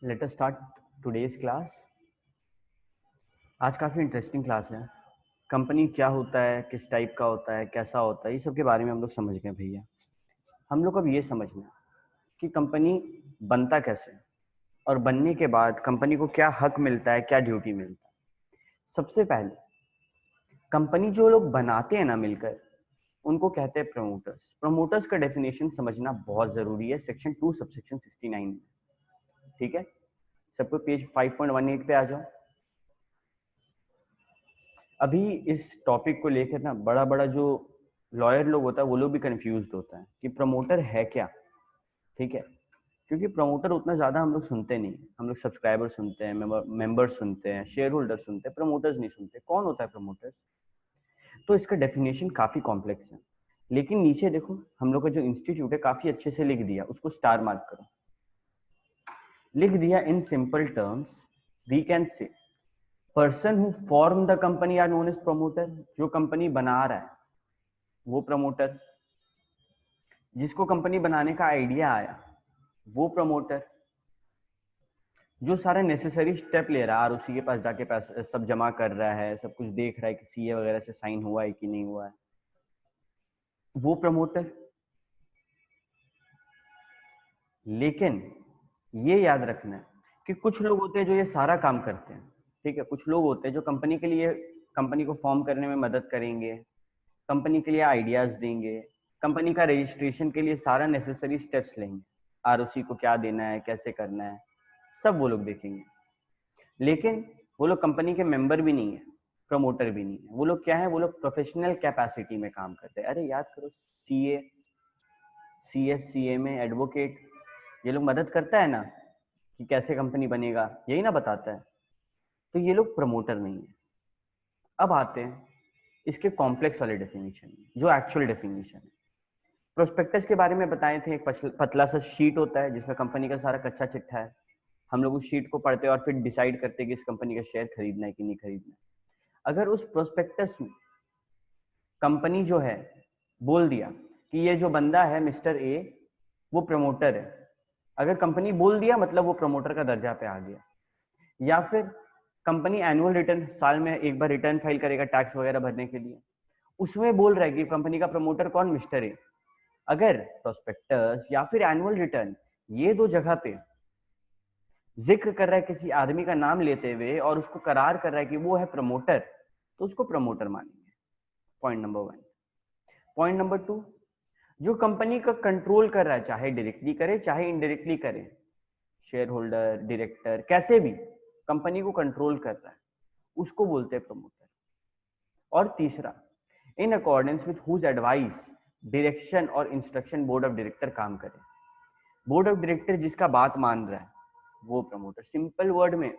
Let us start today's class. आज काफ़ी interesting class है। कंपनी क्या होता है, किस टाइप का होता है, कैसा होता है, ये सब के बारे में हम लोग समझ गए भैया। हम लोग अब ये समझना है कि कंपनी बनता कैसे है और बनने के बाद कंपनी को क्या हक मिलता है, क्या ड्यूटी मिलता है। सबसे पहले कंपनी जो लोग बनाते हैं ना मिलकर, उनको कहते हैं प्रमोटर्स। प्रमोटर्स का डेफिनेशन समझना बहुत जरूरी है सेक्शन 2 सबसेक्शन 69 में। ठीक है, सबको पेज 5.18 पे आ जाओ। अभी इस टॉपिक को लेकर ना बड़ा बड़ा जो लॉयर लोग होता है वो लोग भी कंफ्यूज होता है कि प्रमोटर है क्या। ठीक है, क्योंकि प्रमोटर उतना ज्यादा हम लोग सुनते नहीं। हम लोग सब्सक्राइबर सुनते हैं, मेंबर सुनते हैं, शेयर होल्डर सुनते हैं, प्रमोटर्स नहीं सुनते। कौन होता है प्रमोटर्स? तो इसका डेफिनेशन काफी कॉम्प्लेक्स है, लेकिन नीचे देखो हम लोग का जो इंस्टीट्यूट है काफी अच्छे से लिख दिया। उसको स्टार मार्क करो। लिख दिया in simple terms we can say person who form the company are known as promoter. जो कंपनी बना रहा है वो प्रमोटर, जिसको कंपनी बनाने का आइडिया आया वो प्रमोटर, जो सारा नेसेसरी स्टेप ले रहा है, आरओसी के पास जाके पैसा सब जमा कर रहा है, सब कुछ देख रहा है कि सीए वगैरह से साइन हुआ है कि नहीं हुआ है, वो प्रमोटर। लेकिन ये याद रखना है कि कुछ लोग होते हैं जो ये सारा काम करते हैं। ठीक है, कुछ लोग होते हैं जो कंपनी के लिए, कंपनी को फॉर्म करने में मदद करेंगे, कंपनी के लिए आइडियाज देंगे, कंपनी का रजिस्ट्रेशन के लिए सारा नेसेसरी स्टेप्स लेंगे, आरओसी को क्या देना है, कैसे करना है, सब वो लोग देखेंगे। लेकिन वो लोग कंपनी के मेंबर भी नहीं है, प्रमोटर भी नहीं है। वो लोग क्या है, वो लोग प्रोफेशनल कैपेसिटी में काम करते हैं। अरे याद करो, सीए, सीएस, सीए में एडवोकेट, ये लोग मदद करता है ना कि कैसे कंपनी बनेगा, यही ना बताता है। तो ये लोग प्रमोटर नहीं है। अब आते हैं इसके कॉम्प्लेक्स वाले डेफिनेशन में, जो एक्चुअल डेफिनेशन है। प्रोस्पेक्टस के बारे में बताए थे। एक पतला सा शीट होता है जिसमें कंपनी का सारा कच्चा चिट्ठा है। हम लोग उस शीट को पढ़ते हैं और फिर डिसाइड करते हैं कि इस कंपनी का शेयर खरीदना है कि नहीं खरीदना है। अगर उस प्रोस्पेक्टस में कंपनी जो है बोल दिया कि ये जो बंदा है मिस्टर ए वो प्रमोटर है, अगर कंपनी बोल दिया मतलब वो प्रमोटर का दर्जा पे आ गया। या फिर कंपनी एनुअल रिटर्न, साल में एक बार रिटर्न फाइल करेगा टैक्स वगैरह भरने के लिए, उसमें बोल रहा है कि कंपनी का प्रमोटर कौन, मिस्टर ए। अगर प्रोस्पेक्टस या फिर एनुअल रिटर्न, ये दो जगह पे जिक्र कर रहा है किसी आदमी का नाम लेते हुए और उसको करार कर रहा है कि वो है प्रमोटर, तो उसको प्रमोटर मानेंगे। Point number 1। पॉइंट नंबर 2, जो कंपनी का कंट्रोल कर रहा है, चाहे डायरेक्टली करे चाहे इनडायरेक्टली करे, शेयर होल्डर, डायरेक्टर, कैसे भी कंपनी को कंट्रोल कर रहा है, उसको बोलते हैं प्रमोटर। और तीसरा, in accordance with whose advice, direction और इंस्ट्रक्शन बोर्ड ऑफ डायरेक्टर काम करे। बोर्ड ऑफ डायरेक्टर जिसका बात मान रहा है वो प्रमोटर। सिंपल वर्ड में,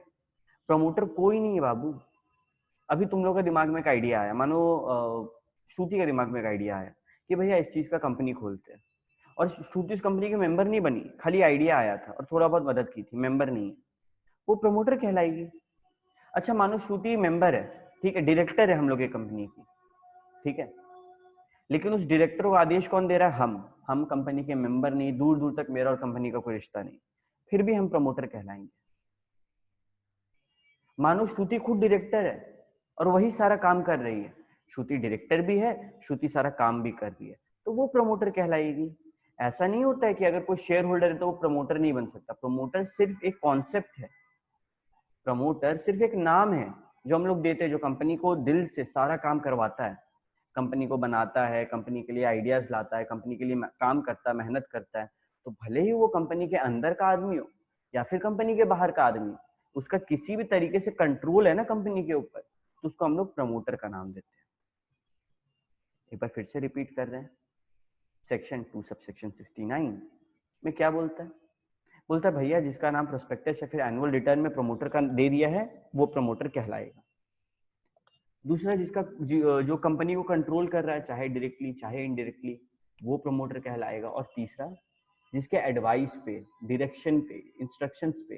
प्रमोटर कोई नहीं है बाबू। अभी तुम लोग का दिमाग में एक आइडिया आया, मानो श्रुति का दिमाग में एक आइडिया आया कि भैया इस चीज का कंपनी खोलते हैं, और श्रुति उस कंपनी के मेंबर नहीं बनी, खाली आइडिया आया था और थोड़ा बहुत मदद की थी, मेंबर नहीं है, वो प्रमोटर कहलाएगी। अच्छा मानो श्रुति मेंबर है, ठीक है, डायरेक्टर है हम लोग की कंपनी की, ठीक है, लेकिन उस डायरेक्टर को आदेश कौन दे रहा है? हम कंपनी के मेंबर नहीं, दूर दूर तक मेरा और कंपनी का कोई रिश्ता नहीं, फिर भी हम प्रमोटर कहलाएंगे। मानो श्रुति खुद डायरेक्टर है और वही सारा काम कर रही है, श्रुति डायरेक्टर भी है, श्रुति सारा काम भी कर रही है, तो वो प्रमोटर कहलाएगी। ऐसा नहीं होता है कि अगर कोई शेयर होल्डर है तो वो प्रमोटर नहीं बन सकता। प्रमोटर सिर्फ एक कॉन्सेप्ट है, प्रमोटर सिर्फ एक नाम है जो हम लोग देते हैं, जो कंपनी को दिल से सारा काम करवाता है, कंपनी को बनाता है, कंपनी के लिए आइडियाज लाता है, कंपनी के लिए काम करता है, मेहनत करता है। तो भले ही वो कंपनी के अंदर का आदमी हो या फिर कंपनी के बाहर का आदमी, उसका किसी भी तरीके से कंट्रोल है ना कंपनी के ऊपर, तो उसको हम लोग प्रमोटर का नाम देते हैं। एक बार फिर से रिपीट कर रहे हैं, सेक्शन 2 सबसेक्शन 69 में क्या बोलता है? बोलता है भैया जिसका नाम प्रोस्पेक्टस या फिर एनुअल रिटर्न में प्रमोटर का दे दिया है वो प्रमोटर कहलाएगा। दूसरा, जिसका जो कंपनी को कंट्रोल कर रहा है, चाहे डायरेक्टली चाहे इनडायरेक्टली, वो प्रमोटर कहलाएगा। और तीसरा, जिसके एडवाइस पे, डायरेक्शन पे, इंस्ट्रक्शंस पे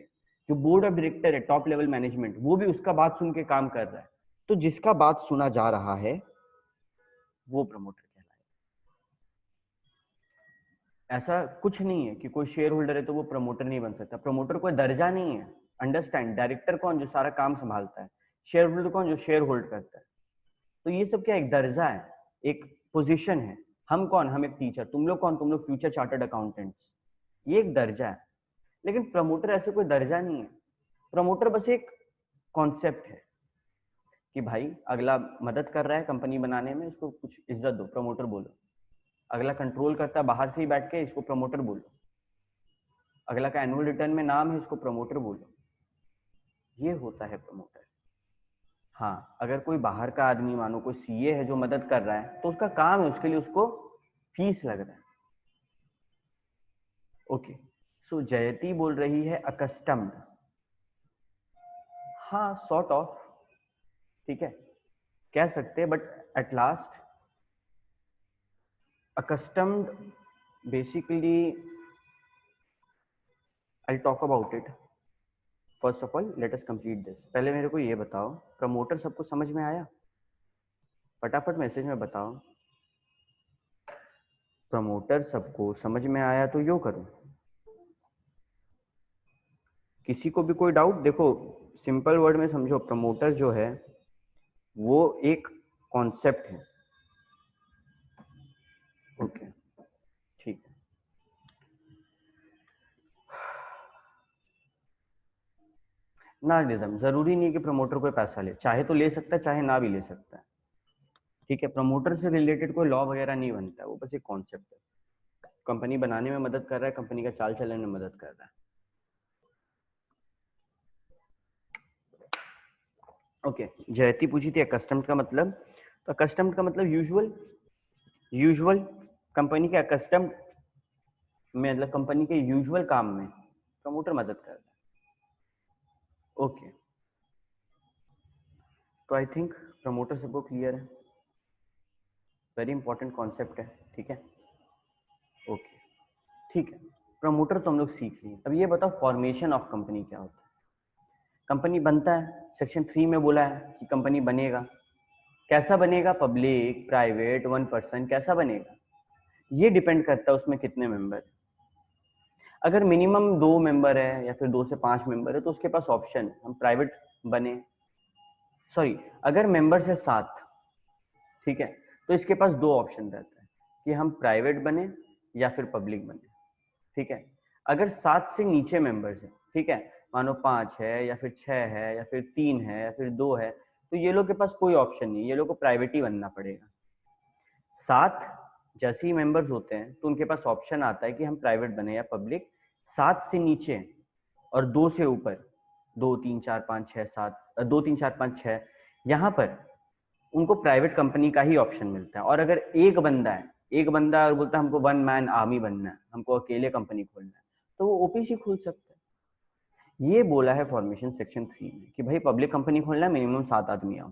जो बोर्ड ऑफ डायरेक्टर है, टॉप लेवल मैनेजमेंट, वो भी उसका बात सुन के काम कर रहा है, तो जिसका बात सुना जा रहा है वो प्रमोटर कहलाएगा। ऐसा कुछ नहीं है कि कोई शेयर होल्डर है तो वो प्रमोटर नहीं बन सकता। प्रमोटर कोई दर्जा नहीं है। अंडरस्टैंड, डायरेक्टर कौन, जो सारा काम संभालता है। शेयर होल्डर कौन, जो शेयर होल्ड करता है। तो ये सब क्या, एक दर्जा है, एक पोजीशन है। हम कौन, हम एक टीचर, तुम लोग कौन, तुम लोग फ्यूचर चार्टर्ड अकाउंटेंट्स। ये एक दर्जा है। लेकिन प्रमोटर ऐसे कोई दर्जा नहीं है। प्रमोटर बस एक कॉन्सेप्ट है कि भाई अगला मदद कर रहा है कंपनी बनाने में, इसको कुछ इज्जत दो, प्रमोटर बोलो। अगला कंट्रोल करता है बाहर से ही बैठ के, इसको प्रमोटर बोलो। अगला का एनुअल रिटर्न में नाम है, इसको प्रमोटर बोलो। ये होता है प्रमोटर। हाँ, अगर कोई बाहर का आदमी, मानो कोई सीए है जो मदद कर रहा है, तो उसका काम है, उसके लिए उसको फीस लग रहा है। ओके, सो जयती बोल रही है अकस्टम्ड। हाँ, सॉर्ट ऑफ, ठीक है, कह सकते हैं, but at last accustomed, basically I'll talk about it. First of all, let us complete this. पहले मेरे को ये बताओ, प्रमोटर सबको समझ में आया? फटाफट मैसेज में बताओ। प्रमोटर सबको समझ में आया तो यो करो। किसी को भी कोई डाउट? देखो, सिंपल वर्ड में समझो, प्रमोटर जो है वो एक कॉन्सेप्ट है। ओके, ठीक है। नार्डिज्म, जरूरी नहीं कि प्रमोटर कोई पैसा ले, चाहे तो ले सकता है, चाहे ना भी ले सकता है। ठीक है, प्रमोटर से रिलेटेड कोई लॉ वगैरह नहीं बनता है, वो बस एक कॉन्सेप्ट है। कंपनी बनाने में मदद कर रहा है, कंपनी का चाल चलन में मदद कर रहा है। ओके, जयती पूछी थी अकस्टम्ड का मतलब, तो अकस्टम्ड का मतलब यूजुअल। यूजुअल कंपनी के अकस्टम्ड में, मतलब कंपनी के यूजुअल काम में प्रमोटर मदद कर रहा है। ओके, तो आई थिंक प्रमोटर सबको क्लियर है। वेरी इंपॉर्टेंट कॉन्सेप्ट है, ठीक है। ओके, ठीक है, प्रमोटर तो हम लोग सीख लिए। अब ये बताओ फॉर्मेशन ऑफ कंपनी क्या होता है। कंपनी बनता है, सेक्शन 3 में बोला है कि कंपनी बनेगा। कैसा बनेगा, पब्लिक, प्राइवेट, 1%, कैसा बनेगा, ये डिपेंड करता है उसमें कितने मेंबर। अगर मिनिमम 2 मेंबर है या फिर 2 से 5 मेंबर है तो उसके पास ऑप्शन, हम प्राइवेट बने। सॉरी, अगर मेंबर्स है 7, ठीक है, तो इसके पास 2 ऑप्शन रहता है कि हम प्राइवेट बने या फिर पब्लिक बने। ठीक है, अगर 7 से नीचे मेंबर्स है, ठीक है, मानो 5 है या फिर 6 है या फिर 3 है या फिर 2 है, तो ये लोग के पास कोई ऑप्शन नहीं, ये लोग को प्राइवेट ही बनना पड़ेगा। 7 जैसे ही मेंबर्स होते हैं तो उनके पास ऑप्शन आता है कि हम प्राइवेट बने या पब्लिक। 7 से नीचे और 2 से ऊपर, 2 3 4 5 6 7, 2 3 4 5 6, यहाँ पर उनको प्राइवेट कंपनी का ही ऑप्शन मिलता है। और अगर एक बंदा और बोलता है हमको 1 मैन आर्मी बनना है, हमको अकेले कंपनी खोलना है, तो वो ओपीसी खोल सकता है। ये बोला है फॉर्मेशन सेक्शन 3 में कि भाई पब्लिक कंपनी खोलना है, मिनिमम 7 आदमी आओ।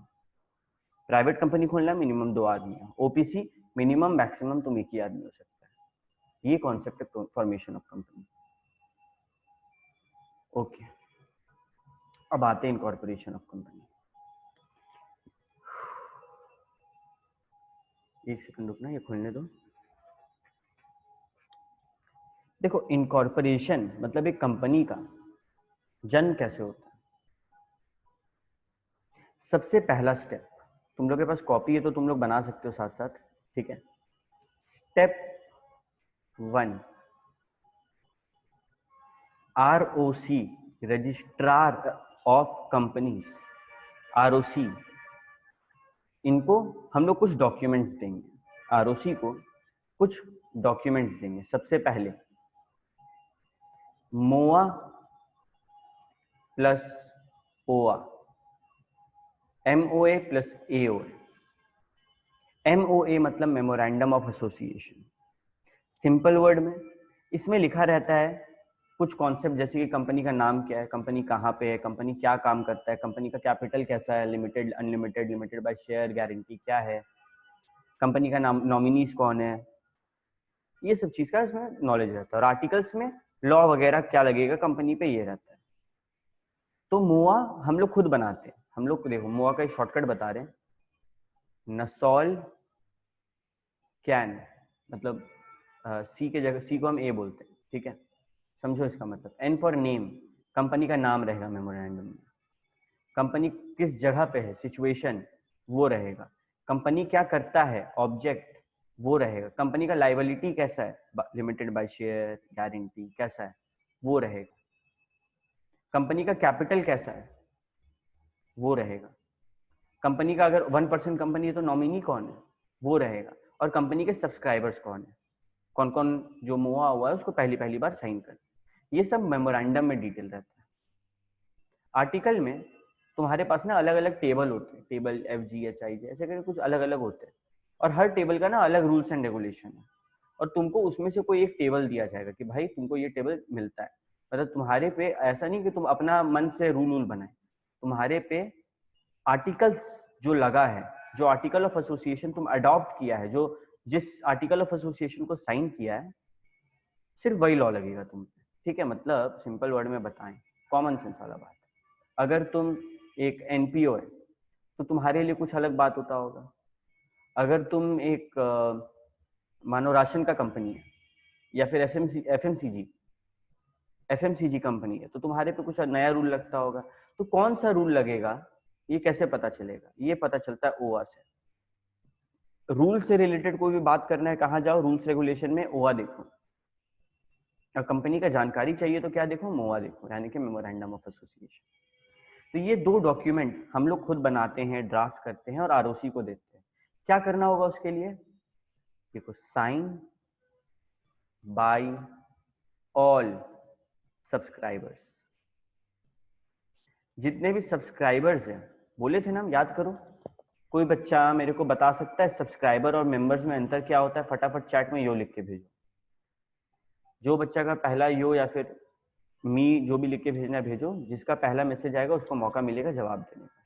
प्राइवेट कंपनी खोलना है, मिनिमम 2 आदमी आओ। ओपीसी मिनिमम मैक्सिमम तुम एक ही आदमी हो सकता है। ये कॉन्सेप्ट है फॉर्मेशन ऑफ कंपनी। ओके, अब आते हैं इनकॉर्पोरेशन ऑफ कंपनी। एक सेकंड रुकना, ये खोलने दो। देखो, इनकॉर्पोरेशन मतलब एक कंपनी का जन्म कैसे होता है। सबसे पहला स्टेप, तुम लोग के पास कॉपी है तो तुम लोग बना सकते हो साथ साथ, ठीक है। Step 1, ROC, registrar of companies, ROC, इनको हम लोग कुछ डॉक्यूमेंट्स देंगे। आरओसी को कुछ डॉक्यूमेंट्स देंगे। सबसे पहले मोआ प्लस ओआ, एमओए प्लस एओए। एमओए मतलब memorandum of association. Simple word में इसमें लिखा रहता है कुछ कॉन्सेप्ट, जैसे कि कंपनी का नाम क्या है, कंपनी कहाँ पे है, कंपनी क्या काम करता है, कंपनी का कैपिटल कैसा है, limited, unlimited, limited by share, guarantee क्या है, कंपनी का नाम, नॉमिनीज कौन है, ये सब चीज का इसमें नॉलेज रहता है। और आर्टिकल्स में लॉ वगैरह क्या लगेगा कंपनी पे, ये रहता है। तो मोआ हम लोग खुद बनाते हैं। हम लोग देखो, मोआ का एक शॉर्टकट बता रहे हैं, नसॉल कैन, मतलब सी के जगह, सी को हम ए बोलते हैं, ठीक है, समझो इसका मतलब। एन फॉर नेम, कंपनी का नाम रहेगा मेमोरेंडम में। कंपनी किस जगह पे है, सिचुएशन, वो रहेगा। कंपनी क्या करता है, ऑब्जेक्ट, वो रहेगा। कंपनी का लाइबिलिटी कैसा है, लिमिटेड बाय शेयर, गारंटी कैसा है, वो रहेगा। कंपनी का कैपिटल कैसा है, वो रहेगा। कंपनी का अगर 1% कंपनी है तो नॉमिनी कौन है, वो रहेगा। और कंपनी के सब्सक्राइबर्स कौन है, कौन कौन जो मुआ हुआ है उसको पहली पहली बार साइन कर, ये सब मेमोरेंडम में डिटेल रहता है। आर्टिकल में तुम्हारे पास ना अलग अलग टेबल होते हैं, टेबल FGHIJ ऐसे करके कुछ अलग अलग होते हैं, और हर टेबल का ना अलग रूल्स एंड रेगुलेशन है, और तुमको उसमें से कोई एक टेबल दिया जाएगा कि भाई तुमको ये टेबल मिलता है। मतलब तुम्हारे पे ऐसा नहीं कि तुम अपना मन से रूल बनाए, तुम्हारे पे आर्टिकल्स जो लगा है, जो आर्टिकल ऑफ एसोसिएशन तुम अडॉप्ट किया है, जो जिस आर्टिकल ऑफ एसोसिएशन को साइन किया है, सिर्फ वही लॉ लगेगा तुम पे, ठीक है। मतलब सिंपल वर्ड में बताएं, कॉमन सेंस वाला बात, अगर तुम एक NPO है तो तुम्हारे लिए कुछ अलग बात होता होगा। अगर तुम एक मानो राशन का कंपनी है, या फिर FMCG कंपनी है, तो तुम्हारे पे कुछ नया रूल लगता होगा। तो कौन सा रूल लगेगा, ये कैसे पता चलेगा, ये पता चलता है ओआ से। रूल से रिलेटेड कोई भी बात करना है, कहाँ जाओ, रूल्स रेगुलेशन में ओआ देखो। और कंपनी का जानकारी चाहिए तो क्या देखो, मोआ देखो, यानी कि मेमोरेंडम ऑफ एसोसिएशन। तो ये दो डॉक्यूमेंट हम लोग खुद बनाते हैं, ड्राफ्ट करते हैं और ROC को देते हैं। क्या करना होगा उसके लिए, देखो, साइन बाय ऑल सब्सक्राइबर्स। जितने भी सब्सक्राइबर्स हैं, बोले थे ना हम, याद करो। कोई बच्चा मेरे को बता सकता है सब्सक्राइबर और मेंबर्स में अंतर क्या होता है, फटाफट चैट में यो लिख के भेजो। जो बच्चा का पहला यो या फिर मी जो भी लिख के भेजना भेजो, जिसका पहला मैसेज आएगा उसको मौका मिलेगा जवाब देने का।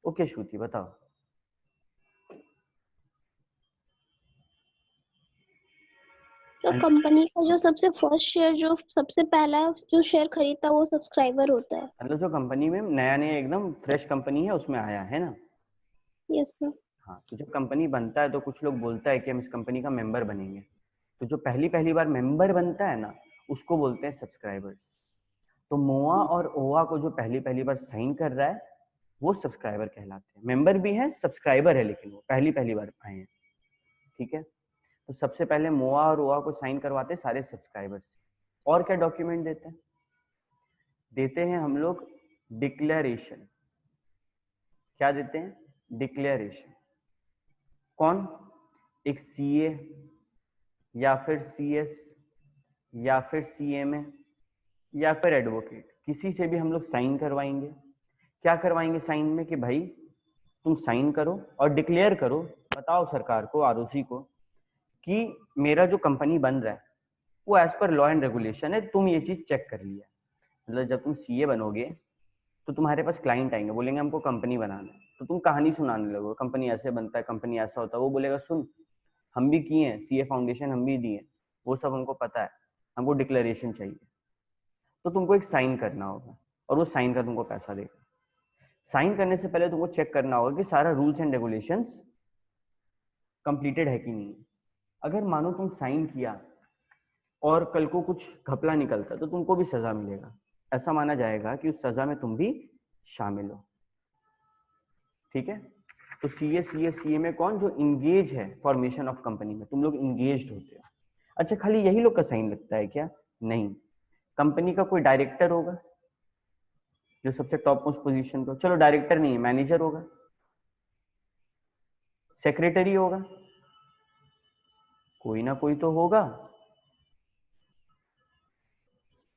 ओके श्रुति बताओ। तो कंपनी का जो सबसे फर्स्ट शेयर, जो सबसे पहला जो शेयर खरीदता है वो सब्सक्राइबर होता है। मतलब जो कंपनी में नया नया एकदम फ्रेश कंपनी है उसमें आया है ना। Yes sir. हाँ, तो जब कंपनी बनता है तो कुछ लोग बोलता है कि हम इस कंपनी का मेंबर बनेंगे, तो जो पहली पहली बार मेंबर बनता है ना, उसको बोलते हैं सब्सक्राइबर्स। तो मोआ और ओआ को जो पहली पहली बार साइन कर रहा है वो सब्सक्राइबर कहलाते हैं। मेंबर भी हैं, सब्सक्राइबर है, लेकिन वो पहली पहली बार आए हैं, ठीक है। तो सबसे पहले मोआ और ओआ को साइन करवाते हैं सारे सब्सक्राइबर्स। और क्या डॉक्यूमेंट देते हैं, देते हैं हम लोग डिक्लेरेशन। क्या देते हैं, डिक्लेरेशन। कौन, एक CA या फिर CS या फिर CMA या फिर एडवोकेट, किसी से भी हम लोग साइन करवाएंगे। क्या करवाएंगे साइन में, कि भाई तुम साइन करो और डिक्लेयर करो, बताओ सरकार को, ROC को, कि मेरा जो कंपनी बन रहा है वो as per law and regulation है, तुम ये चीज चेक कर लिया। मतलब जब तुम CA बनोगे तो तुम्हारे पास क्लाइंट आएंगे, बोलेंगे हमको कंपनी बनाना है, तो तुम कहानी सुनाने लगो, कंपनी ऐसे बनता है, कंपनी ऐसा होता है। वो बोलेगा सुन, हम भी किए हैं, CA फाउंडेशन हम भी दिए, वो सब हमको पता है, हमको डिक्लेरेशन चाहिए। तो तुमको एक साइन करना होगा और वो साइन का तुमको पैसा देगा। साइन करने से पहले तुमको चेक करना होगा कि सारा रूल्स एंड रेगुलेशंस कंप्लीटेड है कि नहीं। अगर मानो तुम साइन किया और कल को कुछ घपला निकलता तो तुमको भी सजा मिलेगा, ऐसा माना जाएगा कि उस सजा में तुम भी शामिल हो, ठीक है। तो CA में कौन, जो इंगेज है फॉर्मेशन ऑफ कंपनी में, तुम लोग इंगेज्ड होते हो। अच्छा, खाली यही लोग का साइन लगता है क्या, नहीं। कंपनी का कोई डायरेक्टर होगा जो सबसे टॉप मोस्ट पोजीशन पे, चलो डायरेक्टर नहीं है, मैनेजर होगा, सेक्रेटरी होगा, कोई ना कोई तो होगा।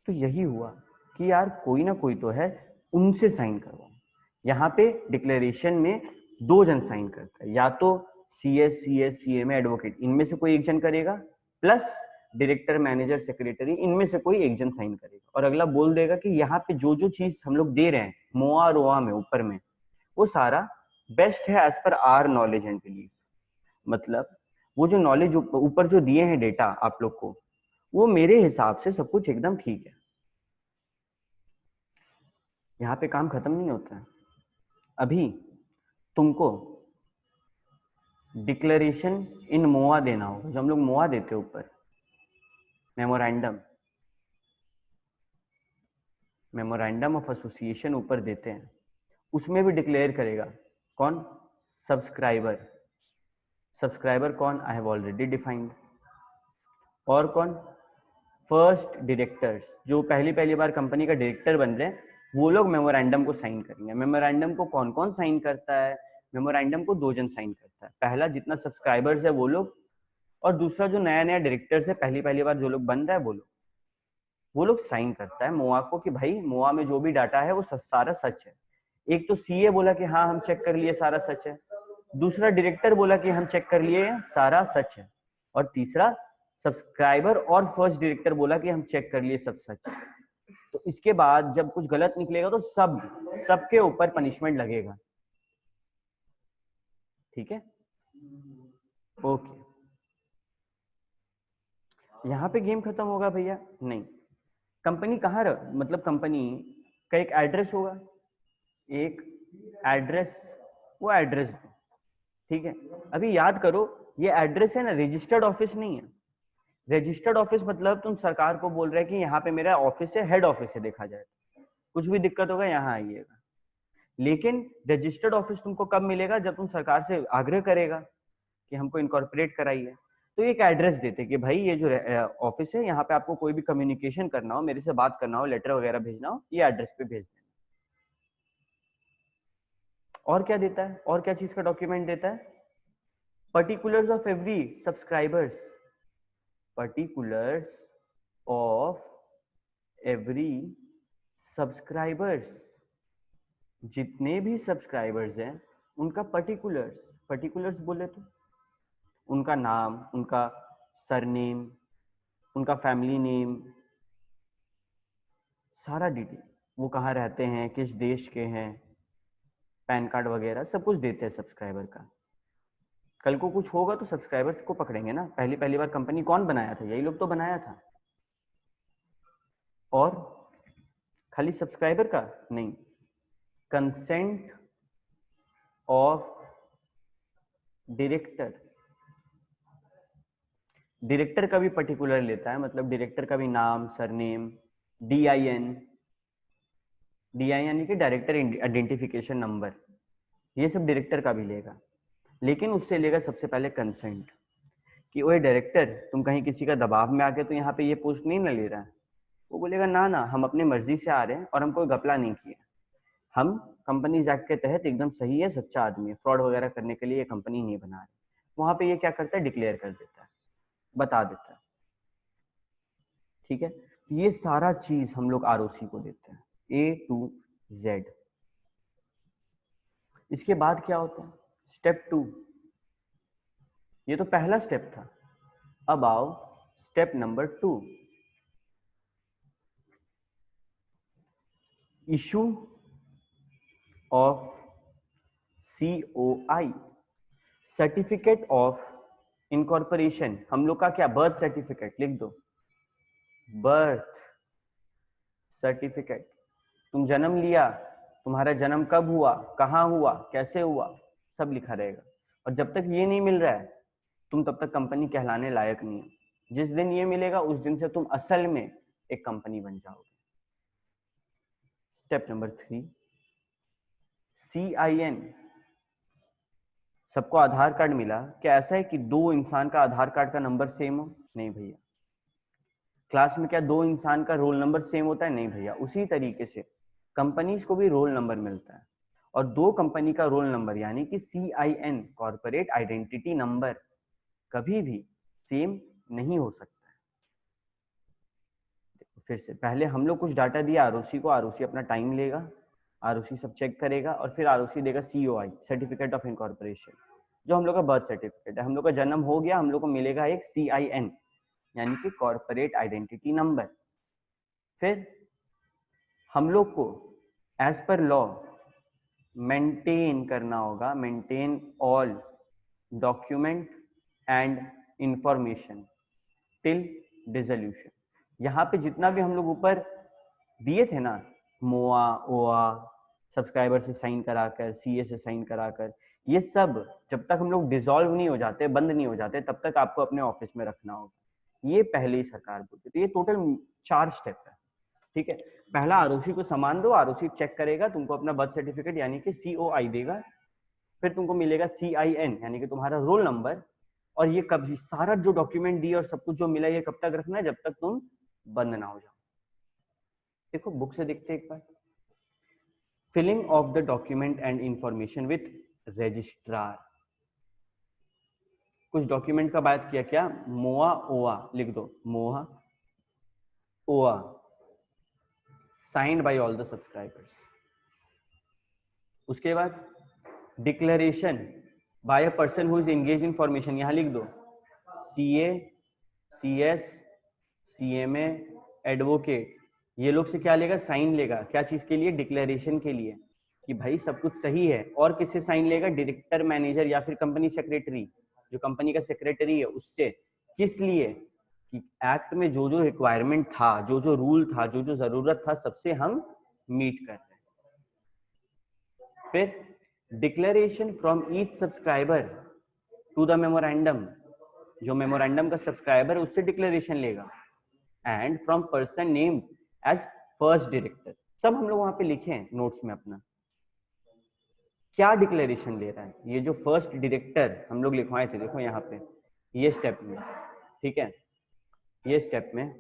तो यही हुआ कि यार कोई ना कोई तो है, उनसे साइन करवाओ। यहाँ पे डिक्लेरेशन में 2 जन साइन करता है, या तो CA में एडवोकेट, इनमें से कोई एक जन करेगा, प्लस डायरेक्टर, मैनेजर, सेक्रेटरी, इनमें से कोई एक जन साइन करेगा। और अगला बोल देगा कि यहाँ पे जो जो चीज हम लोग दे रहे हैं मोआ रोआ में ऊपर में, वो सारा बेस्ट है एज पर आर नॉलेज एंड बिलीफ। मतलब वो जो नॉलेज ऊपर जो दिए हैं डेटा आप लोग को, वो मेरे हिसाब से सब कुछ एकदम ठीक है। यहाँ पे काम खत्म नहीं होता है। अभी तुमको डिक्लेरेशन इन मोआ देना होगा, जो हम लोग मोआ देते हैं ऊपर, मेमोरेंडम ऑफ एसोसिएशन ऊपर देते हैं, उसमें भी डिक्लेयर करेगा कौन, सब्सक्राइबर कौन, आई हैव ऑलरेडी डिफाइंड। और कौन, फर्स्ट डायरेक्टर्स, जो पहली बार कंपनी का डायरेक्टर बन रहे हैं, वो लोग मेमोरेंडम को साइन करेंगे। मेमोरेंडम को कौन कौन साइन करता है, मेमोरेंडम को 2 जन साइन करता है, पहला जितना सब्सक्राइबर्स है वो लोग, और दूसरा जो नया डायरेक्टर्स है, पहली बार जो लोग बन रहा है वो लोग साइन करता है मोआ को कि भाई मोआ में जो भी डाटा है वो सारा सच है। एक तो सीए बोला कि हाँ हम चेक कर लिए सारा सच है, दूसरा डायरेक्टर बोला कि हम चेक कर लिए सारा सच है, और तीसरा सब्सक्राइबर और फर्स्ट डायरेक्टर बोला कि हम चेक कर लिए सब सच है। तो इसके बाद जब कुछ गलत निकलेगा तो सबके ऊपर पनिशमेंट लगेगा। ठीक है, ओके। यहाँ पे गेम खत्म होगा भैया? नहीं। कंपनी कहाँ मतलब कंपनी का एक एड्रेस होगा, एक एड्रेस, वो एड्रेस दो। ठीक है, अभी याद करो ये एड्रेस है ना, रजिस्टर्ड ऑफिस नहीं है। रजिस्टर्ड ऑफिस मतलब तुम सरकार को बोल रहे हैं कि यहाँ पे मेरा ऑफिस है, हेड ऑफिस है, देखा जाए कुछ भी दिक्कत होगा यहाँ आइएगा। लेकिन रजिस्टर्ड ऑफिस तुमको कब मिलेगा, जब तुम सरकार से आग्रह करेगा कि हमको इनकॉर्पोरेट कराइए। तो एक एड्रेस देते कि भाई ये जो ऑफिस है, यहाँ पे आपको कोई भी कम्युनिकेशन करना हो, मेरे से बात करना हो, लेटर वगैरह भेजना हो, ये एड्रेस पे भेज देना। और क्या देता है, और क्या चीज का डॉक्यूमेंट देता है, particulars of every subscribers, particulars of every subscribers, जितने भी सब्सक्राइबर्स हैं उनका पर्टिकुलर्स बोले तो उनका नाम, उनका सरनेम, उनका फैमिली नेम, सारा डिटेल, वो कहाँ रहते हैं, किस देश के हैं, पैन कार्ड वगैरह सब कुछ देते हैं सब्सक्राइबर का। कल को कुछ होगा तो सब्सक्राइबर्स को पकड़ेंगे ना, पहली बार कंपनी कौन बनाया था, यही लोग तो बनाया था। और खाली सब्सक्राइबर का नहीं, कंसेंट ऑफ डायरेक्टर का भी पर्टिकुलर लेता है, मतलब डायरेक्टर का भी नाम, सरनेम, DIN यानी कि डायरेक्टर आइडेंटिफिकेशन नंबर, ये सब डायरेक्टर का भी लेगा। लेकिन उससे लेगा सबसे पहले कंसेंट, कि ओए डायरेक्टर तुम कहीं किसी का दबाव में आके तो यहाँ पे ये पोस्ट नहीं ना ले रहा है। वो बोलेगा ना ना, हम अपनी मर्जी से आ रहे हैं और हम कोई घपला नहीं किया, हम कंपनीज एक्ट के तहत एकदम सही है, सच्चा आदमी है, फ्रॉड वगैरह करने के लिए ये कंपनी नहीं बना रहे। वहां पे ये क्या करता है, डिक्लेयर कर देता है, बता देता है। ठीक है, ये सारा चीज हम लोग ROC को देते हैं, A to Z। इसके बाद क्या होता है, स्टेप 2, ये तो पहला स्टेप था। अब आओ step number 2, issue of COI, certificate of incorporation. हम लोग का क्या, बर्थ सर्टिफिकेट लिख दो, बर्थ सर्टिफिकेट। तुम जन्म लिया, तुम्हारा जन्म कब हुआ, कहाँ हुआ, कैसे हुआ, सब लिखा रहेगा। और जब तक ये नहीं मिल रहा है तुम तब तक कंपनी कहलाने लायक नहीं है। जिस दिन ये मिलेगा उस दिन से तुम असल में एक कंपनी बन जाओगे। Step number 3, CIN। सबको आधार कार्ड मिला, क्या ऐसा है कि 2 इंसान का आधार कार्ड का नंबर सेम हो? नहीं भैया। क्लास में क्या 2 इंसान का रोल नंबर सेम होता है? नहीं भैया। उसी तरीके से कंपनीज को भी रोल नंबर मिलता है, और 2 कंपनी का रोल नंबर यानी कि CIN, कॉर्पोरेट आइडेंटिटी नंबर, कभी भी सेम नहीं हो सकता है। फिर से पहले हम लोग कुछ डाटा दिया ROC को, ROC अपना टाइम लेगा, ROC सब चेक करेगा, और फिर ROC देगा COI, सर्टिफिकेट ऑफ इनकॉर्पोरेशन, जो हम लोग का बर्थ सर्टिफिकेट है। हम लोग का जन्म हो गया, हम लोग को मिलेगा एक CIN यानी कि कॉर्पोरेट आइडेंटिटी नंबर। फिर हम लोग को एज पर लॉ मेंटेन करना होगा, maintain all document and information till dissolution. यहाँ पे जितना भी हम लोग ऊपर दिए थे ना, मोआ, OA, सब्सक्राइबर से साइन कराकर, CA से साइन कराकर, ये सब जब तक हम लोग डिसॉल्व नहीं हो जाते, बंद नहीं हो जाते, तब तक आपको अपने ऑफिस में रखना होगा। ये पहले ही सरकार बोलती है। तो ये टोटल 4 स्टेप है, ठीक है। पहला आरओसी को सामान दो, आरओसी चेक करेगा, तुमको अपना बर्थ सर्टिफिकेट यानी कि सीओआई देगा, फिर तुमको मिलेगा सीआईएन यानी कि तुम्हारा रोल नंबर। और ये कब सारा जो डॉक्यूमेंट दिए और सब कुछ जो मिला ये कब तक रखना है, जब तक तुम बंद ना हो जाओ। देखो बुक से देखते एक बार। Filling of the document and information with registrar. कुछ डॉक्यूमेंट का बात किया, क्या मोआ ओआ लिख दो, मोआ ओआ signed by all the subscribers. उसके बाद declaration bye a person who is engage in formation, यहां लिख दो सीए, सीएस, सीएमए, एडवोकेट। ये लोग से क्या लेगा, साइन लेगा। क्या चीज के लिए, डिक्लेरेशन के लिए कि भाई सब कुछ सही है। और किससे साइन लेगा, डायरेक्टर, मैनेजर या फिर कंपनी सेक्रेटरी, जो कंपनी का सेक्रेटरी है उससे। किस लिए कि एक्ट में जो जो रिक्वायरमेंट था, जो जो रूल था, जो जो जरूरत था, सबसे हम मीट कर रहे हैं। फिर declaration from each subscriber to the memorandum, जो मेमोरेंडम का सब्सक्राइबर है उससे डिक्लेरेशन लेगा। And from person named as first director. सब हम लोग वहां पे लिखे हैं नोट्स में अपना, क्या डिक्लेरेशन ले रहा है। ये जो फर्स्ट डायरेक्टर हम लोग लिखवाए थे, देखो यहाँ पे ये स्टेप में, ठीक है, ये स्टेप में,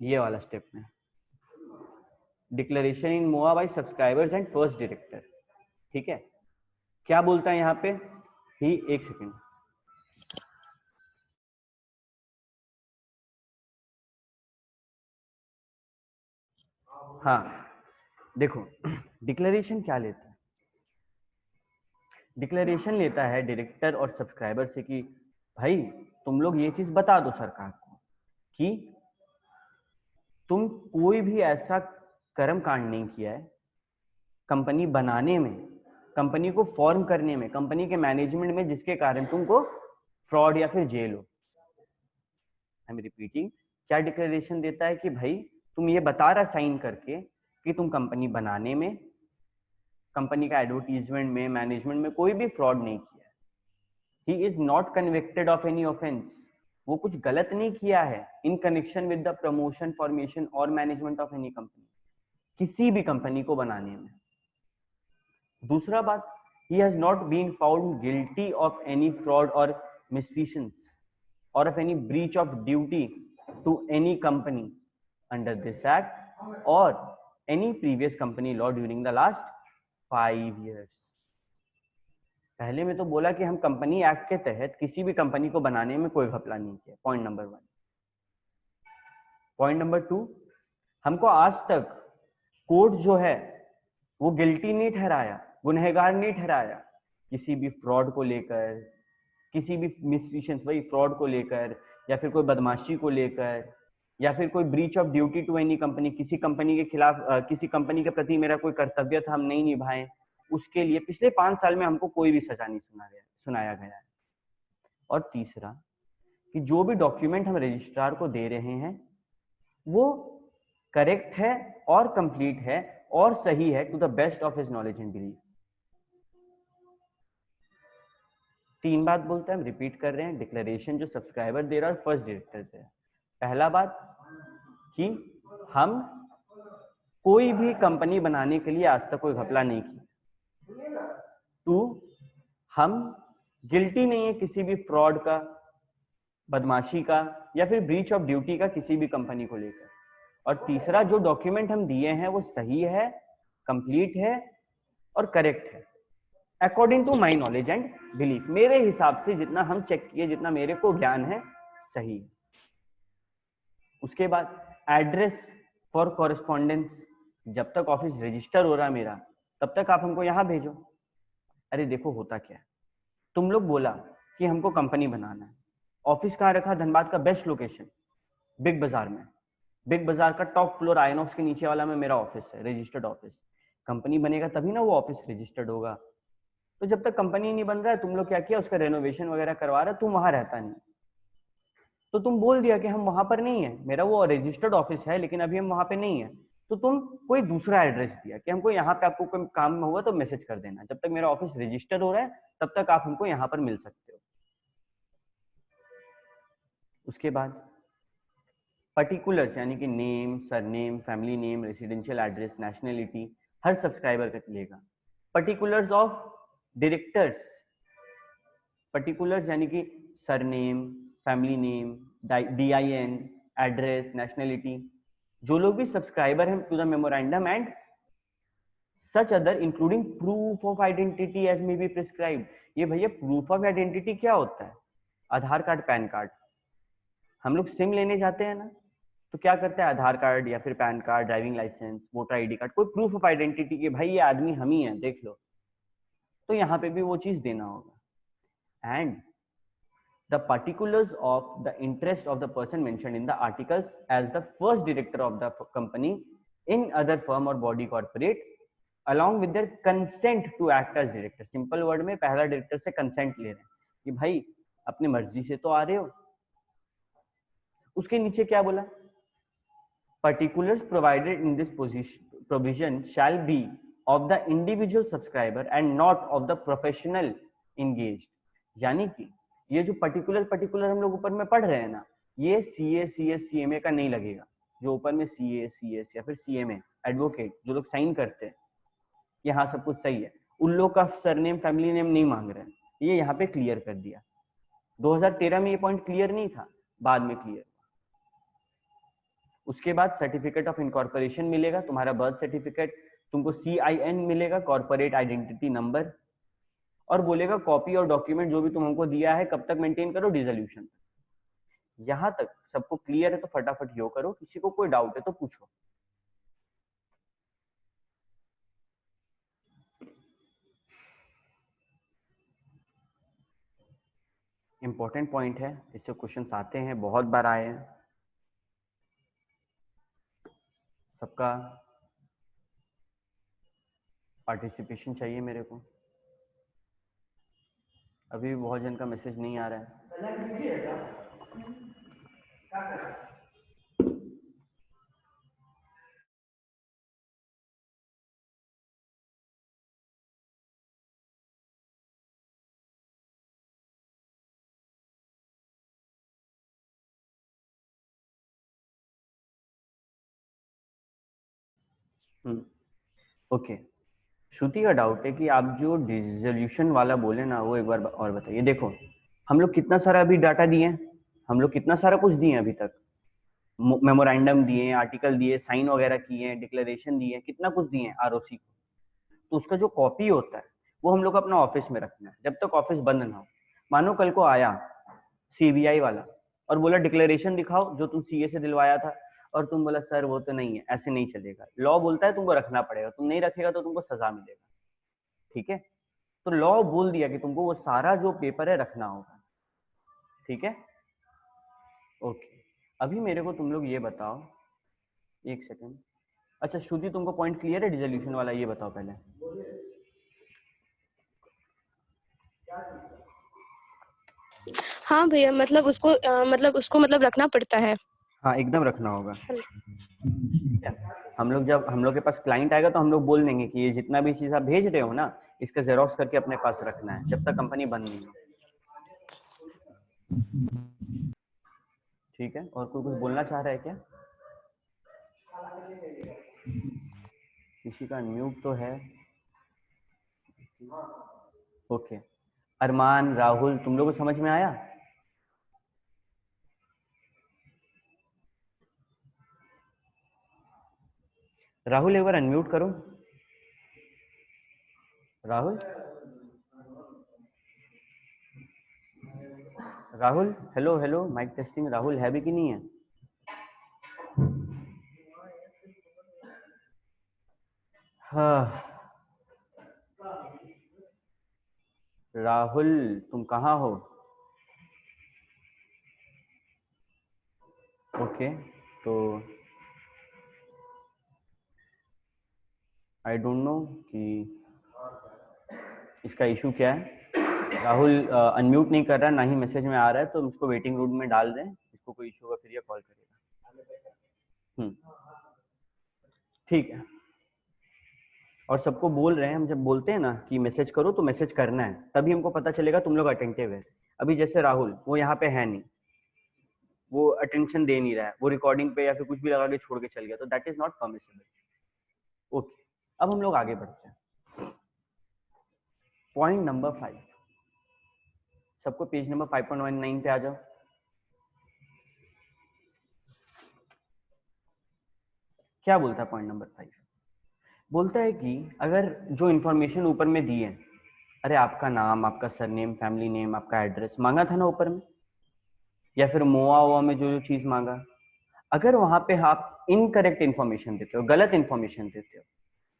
ये वाला स्टेप में, declaration in MoA by subscribers and first director, ठीक है। क्या बोलता है यहाँ पे ही, एक सेकेंड, हाँ देखो डिक्लेरेशन क्या लेता है। डिक्लेरेशन लेता है डायरेक्टर और सब्सक्राइबर से कि भाई तुम लोग ये चीज बता दो सरकार को कि तुम कोई भी ऐसा कर्म कांड नहीं किया है कंपनी बनाने में, कंपनी को फॉर्म करने में, कंपनी के मैनेजमेंट में, जिसके कारण तुमको फ्रॉड या फिर जेल हो। आई एम रिपीटिंग, क्या डिक्लेरेशन देता है कि भाई तुम ये बता रहा साइन करके कि तुम कंपनी बनाने में, कंपनी का एडवर्टीजमेंट में, मैनेजमेंट में कोई भी फ्रॉड नहीं किया है। He is not convicted of any offence, वो कुछ गलत नहीं किया है in connection with the promotion, formation और मैनेजमेंट ऑफ एनी कंपनी, किसी भी कंपनी को बनाने में। दूसरा बात, he has not been found guilty of any fraud or misfeasance or of any breach of duty to any company under this act or any previous company law during the last 5 years. पहले में तो बोला कि हम company act के तहत किसी भी कंपनी को बनाने में कोई घपला नहीं किया, पॉइंट नंबर 1। पॉइंट नंबर 2, हमको आज तक कोर्ट जो है वो गिल्टी नहीं ठहराया, गुनहगार नहीं ठहराया किसी भी फ्रॉड को लेकर, किसी भी मिसफिशंस, वही फ्रॉड को लेकर, या फिर कोई बदमाशी को लेकर, या फिर कोई breach of duty to any company, किसी कंपनी के खिलाफ, किसी कंपनी के प्रति मेरा कोई कर्तव्य था हम नहीं निभाए, उसके लिए पिछले 5 साल में हमको कोई भी सजा नहीं सुनाया गया है। और तीसरा कि जो भी डॉक्यूमेंट हम रजिस्ट्रार को दे रहे हैं वो करेक्ट है और कंप्लीट है और सही है to the best of his knowledge and belief. 3 बात बोलते हैं, हम रिपीट कर रहे हैं। डिक्लेरेशन जो सब्सक्राइबर दे रहा है फर्स्ट डायरेक्टर दे रहा है। पहला बात कि हम कोई भी कंपनी बनाने के लिए आज तक कोई घपला नहीं किया। 2, हम गिल्टी नहीं है किसी भी फ्रॉड का, बदमाशी का या फिर ब्रीच ऑफ ड्यूटी का किसी भी कंपनी को लेकर। और तीसरा, जो डॉक्यूमेंट हम दिए हैं वो सही है, कंप्लीट है और करेक्ट है according to my knowledge and belief. मेरे हिसाब से जितना हम चेक किए, जितना मेरे को ज्ञान है, सही। उसके बाद एड्रेस फॉर कॉरेस्पॉन्डेंस, जब तक ऑफिस रजिस्टर हो रहा है मेरा तब तक आप हमको यहाँ भेजो। अरे देखो होता क्या है, तुम लोग बोला कि हमको कंपनी बनाना है, ऑफिस कहाँ रखा, धनबाद का बेस्ट लोकेशन, बिग बाजार में, बिग बाजार का टॉप फ्लोर आइनॉक्स के नीचे वाला में मेरा ऑफिस है, रजिस्टर्ड ऑफिस। कंपनी बनेगा तभी ना वो ऑफिस रजिस्टर्ड होगा। तो जब तक कंपनी नहीं बन रहा है, तुम लोग क्या किया, उसका रेनोवेशन वगैरह करवा रहा है, तुम वहां रहता नहीं, तो तुम बोल दिया कि हम वहां पर नहीं है, मेरा वो रजिस्टर्ड ऑफिस है लेकिन अभी हम वहां पे नहीं है। तो तुम कोई दूसरा एड्रेस दिया कि हमको यहाँ पे आपको कोई काम हुआ तो मैसेज कर देना, जब तक मेरा ऑफिस रजिस्टर हो रहा है तब तक आप हमको यहाँ पर मिल सकते हो। उसके बाद पर्टिकुलर्स यानी कि name, surname, family name, residential address, nationality हर सब्सक्राइबर का लेगा। पर्टिकुलर्स ऑफ डायरेक्टर्स, पर्टिकुलर्स यानी कि surname, family name, DIN, address, nationality, जो लोग भी सब्सक्राइबर हैं to the memorandum and such other including proof of identity as may be prescribed. ये भैया प्रूफ ऑफ आइडेंटिटी क्या होता है? Aadhaar card, PAN card. हम लोग सिम लेने जाते हैं ना, तो क्या करते हैं? आधार कार्ड या फिर PAN card, driving licence, voter ID card, कोई प्रूफ ऑफ आइडेंटिटी कि भाई ये आदमी हम ही है, देख लो। तो यहाँ पे भी वो चीज देना होगा। And the particulars of the interest of the person mentioned in the articles as the first director of the company in other firm or body corporate along with their consent to act as director। Simple word में पहला director से consent ले रहे हैं कि भाई अपनी मर्जी से तो आ रहे हो। उसके नीचे क्या बोला? particulars provided in this provision shall be of the individual subscriber and not of the professional engaged। यानी कि ये जो पर्टिकुलर हम लोग ऊपर में पढ़ रहे हैं ना, ये CA, CS, CMA का नहीं लगेगा। जो ऊपर में CA, CS या फिर CMA एडवोकेट जो लोग साइन करते हैं, ये हाँ सब कुछ सही है, उन लोग का सरनेम, फैमिली नेम नहीं मांग रहे हैं, ये यहाँ पे क्लियर कर दिया। 2013 में ये पॉइंट क्लियर नहीं था, बाद में क्लियर। उसके बाद सर्टिफिकेट ऑफ इनकॉर्पोरेशन मिलेगा, तुम्हारा बर्थ सर्टिफिकेट, तुमको CIN मिलेगा, कॉर्पोरेट आइडेंटिटी नंबर, और बोलेगा कॉपी और डॉक्यूमेंट जो भी तुम हमको दिया है कब तक मेंटेन करो, डिसोल्यूशन तक। यहां तक सबको क्लियर है तो फटाफट यो करो, किसी को कोई डाउट है तो पूछो। इंपॉर्टेंट पॉइंट है, इससे क्वेश्चंस आते हैं, बहुत बार आए हैं। सबका पार्टिसिपेशन चाहिए मेरे को। अभी भी बहुत जन का मैसेज नहीं आ रहा है। ओके, श्रुति का डाउट है कि आप जो डिसोल्यूशन वाला बोले ना, वो एक बार और बताइए। देखो हम लोग कितना सारा अभी डाटा दिए, हम लोग कितना सारा कुछ दिए अभी तक, मेमोरेंडम दिए, आर्टिकल दिए, साइन वगैरह किए, डिक्लेरेशन दिए, कितना कुछ दिए ROC को। तो उसका जो कॉपी होता है वो हम लोग अपना ऑफिस में रखना है जब तक ऑफिस बंद ना हो। मानो कल को आया CBI वाला और बोला डिक्लेरेशन दिखाओ जो तुम CA से दिलवाया था, और तुम बोला सर वो तो नहीं है, ऐसे नहीं चलेगा। लॉ बोलता है तुमको रखना पड़ेगा, तुम नहीं रखेगा तो तुमको सजा मिलेगा। ठीक है, तो लॉ बोल दिया कि तुमको वो सारा जो पेपर है रखना होगा। ठीक है, ओके। अभी मेरे को तुम लोग ये बताओ, एक सेकंड। अच्छा श्रुति, तुमको पॉइंट क्लियर है डिसोल्यूशन वाला? ये बताओ पहले। हाँ भैया, मतलब उसको रखना पड़ता है। हाँ एकदम रखना होगा। हम लोग जब हम लोग के पास क्लाइंट आएगा तो हम लोग बोल देंगे कि ये जितना भी चीज आप भेज रहे हो ना, इसका जेरोक्स करके अपने पास रखना है जब तक कंपनी बंद नहीं हो। ठीक है, और कोई कुछ बोलना चाह रहा है क्या? किसी का म्यूट तो है। ओके, अरमान, राहुल, तुम लोगों को समझ में आया? राहुल एक बार अनम्यूट करो। Rahul, Rahul, hello hello, mic testing. Rahul है भी कि नहीं है? हाँ राहुल, तुम कहाँ हो? ओके, तो आई डोंट नो कि इसका इशू क्या है। राहुल अनम्यूट नहीं कर रहा, ना ही मैसेज में आ रहा है, तो इसको वेटिंग रूम में डाल दें। इसको कोई इशू होगा फिर ये कॉल करेगा। ठीक है, और सबको बोल रहे हैं, हम जब बोलते हैं ना कि मैसेज करो तो मैसेज करना है, तभी हमको पता चलेगा तुम लोग अटेंटिव है। अभी जैसे राहुल, वो यहाँ पे है नहीं, वो अटेंशन दे नहीं रहा है, वो रिकॉर्डिंग पे या फिर कुछ भी लगा के छोड़ के चल गया, तो that is not permissible. Okay, अब हम लोग आगे बढ़ते हैं। पॉइंट नंबर 5, सबको पेज नंबर 5.19 पे आ जाओ। क्या बोलता है पॉइंट नंबर 5? बोलता है कि अगर जो इंफॉर्मेशन ऊपर में दी है, अरे आपका नाम, आपका सरनेम, फैमिली नेम, आपका एड्रेस मांगा था ना ऊपर में, या फिर मोआ ओआ में जो जो चीज मांगा, अगर वहां पे आप इनकरेक्ट इंफॉर्मेशन देते हो, गलत इंफॉर्मेशन देते हो,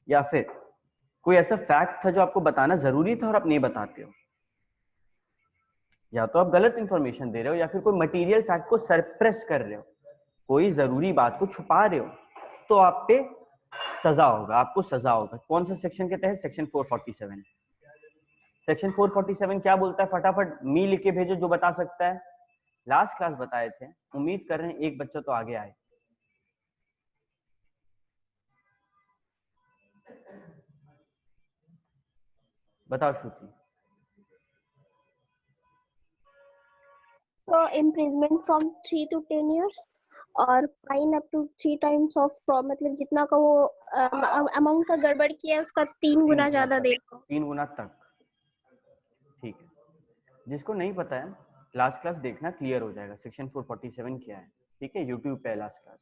या फिर कोई ऐसा फैक्ट था जो आपको बताना जरूरी था और आप नहीं बताते हो, या तो आप गलत इंफॉर्मेशन दे रहे हो या फिर कोई मटेरियल फैक्ट को सरप्रेस कर रहे हो, कोई जरूरी बात को छुपा रहे हो, तो आप पे सजा होगा, आपको सजा होगा। कौन सा सेक्शन के तहत? सेक्शन 447। सेक्शन 447 क्या बोलता है? फटाफट मी लिख के भेजो जो बता सकता है। लास्ट क्लास बताए थे, उम्मीद कर रहे हैं एक बच्चा तो आगे आए। बताओ Shruti. So imprisonment from 3 to 10 years और fine up to 3 times of मतलब जितना का वो अमाउंट का गड़बड़ किया है उसका 3 गुना ज्यादा देगा। 3 गुना तक। ठीक है, जिसको नहीं पता है लास्ट क्लास देखना, क्लियर हो जाएगा सेक्शन 447 क्या है। ठीक है, यूट्यूब पे लास्ट क्लास।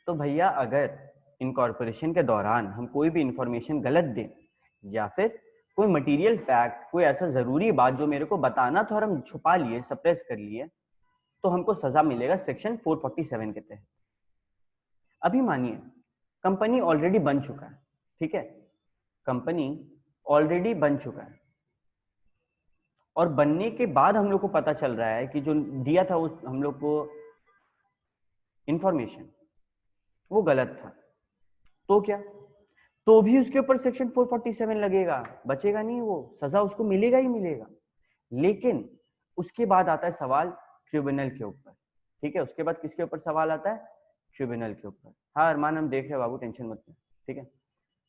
तो भैया अगर इनकॉर्पोरेशन के दौरान हम कोई भी इंफॉर्मेशन गलत दें, या फिर कोई मटेरियल फैक्ट, कोई ऐसा जरूरी बात जो मेरे को बताना था और हम छुपा लिए, सप्रेस कर लिए, तो हमको सजा मिलेगा सेक्शन 447 के तहत। अभी मानिए कंपनी ऑलरेडी बन चुका है, ठीक है, कंपनी ऑलरेडी बन चुका है, और बनने के बाद हम लोग को पता चल रहा है कि जो दिया था उस हम लोग को इंफॉर्मेशन वो गलत था, तो क्या? तो भी उसके ऊपर सेक्शन 447 लगेगा, बचेगा नहीं, वो सजा उसको मिलेगा ही मिलेगा। लेकिन उसके बाद आता है सवाल ट्रिब्यूनल के ऊपर। ठीक है, उसके बाद किसके ऊपर सवाल आता है? ट्रिब्यूनल के ऊपर। हाँ अरमान, हम देख रहे बाबू, टेंशन मत ले। ठीक है,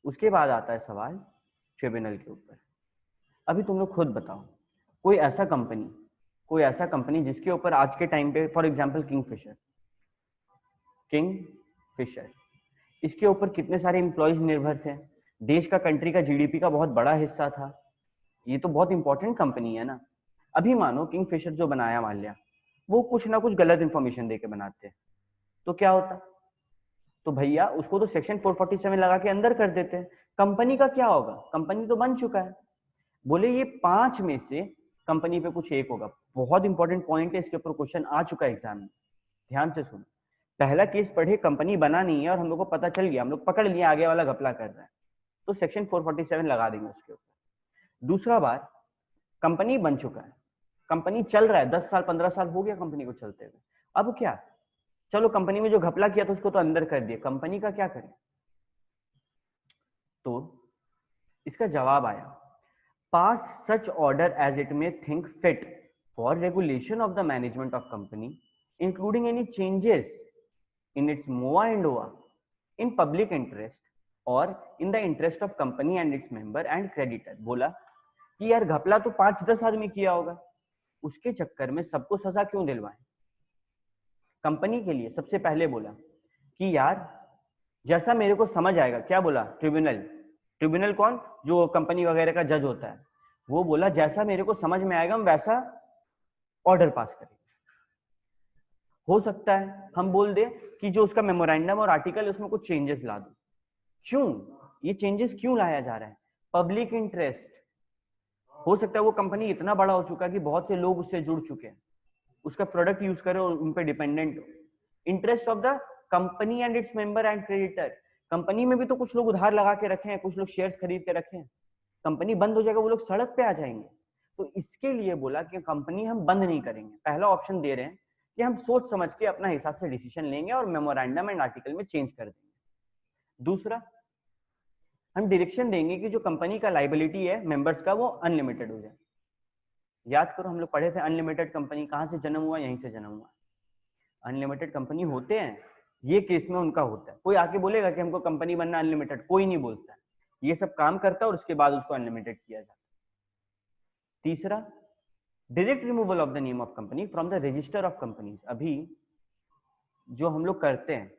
उसके बाद आता है सवाल ट्रिब्यूनल के ऊपर। अभी तुम लोग खुद बताओ, कोई ऐसा कंपनी जिसके ऊपर आज के टाइम पे फॉर एग्जांपल किंगफिशर, इसके ऊपर कितने सारे एम्प्लॉयज निर्भर थे, देश का, कंट्री का जीडीपी का बहुत बड़ा हिस्सा था, ये तो बहुत इंपॉर्टेंट कंपनी है ना। अभी मानो किंगफिशर जो बनाया माल्या, वो कुछ ना कुछ गलत इंफॉर्मेशन देके बनाते, तो क्या होता? तो भैया उसको तो सेक्शन 447 लगा के अंदर कर देते। कंपनी का क्या होगा? कंपनी तो बन चुका है। बोले ये 5 में से कंपनी पे कुछ एक होगा। बहुत इंपॉर्टेंट पॉइंट है, इसके ऊपर क्वेश्चन आ चुका है एग्जाम में, ध्यान से सुनो। पहला केस पढ़े, कंपनी बना नहीं है और हम लोग को पता चल गया, हम लोग पकड़ लिया आगे वाला घपला कर रहा है, तो सेक्शन 447 लगा देंगे उसके ऊपर। दूसरा बार, कंपनी बन चुका है, कंपनी चल रहा है, 10 साल 15 साल हो गया कंपनी को चलते हुए, अब क्या? चलो कंपनी में जो घपला किया था उसको तो अंदर कर दिया, कंपनी का क्या करें? तो इसका जवाब आया, pass such order as it may think fit for regulation of the management of company, including any changes in its MOA and OA in public interest or in the interest of company and its member and creditor। बोला कि यार घपला तो 5-10 आदमी किया होगा, उसके चक्कर में सबको सजा क्यों दिलवाएं? कंपनी के लिए सबसे पहले बोला कि यार जैसा मेरे को समझ आएगा, क्या बोला? ट्रिब्यूनल कौन? जो कंपनी वगैरह का जज होता है, वो बोला जैसा मेरे को समझ में आएगा हम वैसा ऑर्डर पास करेंगे। हो सकता है हम बोल दे कि जो उसका मेमोरेंडम और आर्टिकल है उसमें कुछ चेंजेस ला दो। क्यों ये चेंजेस क्यों लाया जा रहा है? Public interest. हो सकता है वो कंपनी इतना बड़ा हो चुका है कि बहुत से लोग उससे जुड़ चुके हैं, उसका प्रोडक्ट यूज करे और उन पे डिपेंडेंट हो। Interest of the company and its member and creditor. Company में भी तो कुछ लोग उधार लगा के रखे हैं, कुछ लोग शेयर्स खरीद के रखे हैं, कंपनी बंद हो जाएगा, वो लोग सड़क पे आ जाएंगे। तो इसके लिए बोला कि कंपनी हम बंद नहीं करेंगे। पहला ऑप्शन दे रहे हैं कि हम सोच समझ के अपना हिसाब से डिसीजन लेंगे और मेमोरेंडम एंड आर्टिकल में चेंज कर देंगे। दूसरा, हम डायरेक्शन देंगे कि जो कंपनी का लाइबिलिटी है मेंबर्स का वो अनलिमिटेड हो जाए। याद करो हम लोग पढ़े थे अनलिमिटेड कंपनी कहां से जन्म हुआ? यहीं से जन्म हुआ। अनलिमिटेड कंपनी होते हैं ये केस में उनका होता है। कोई आके बोलेगा कि हमको कंपनी बनना अनलिमिटेड, कोई नहीं बोलता है। ये सब काम करता है और उसके बाद उसको अनलिमिटेड किया जाता है। तीसरा, direct removal of the name of company from the register of companies. अभी जो हम लोग करते हैं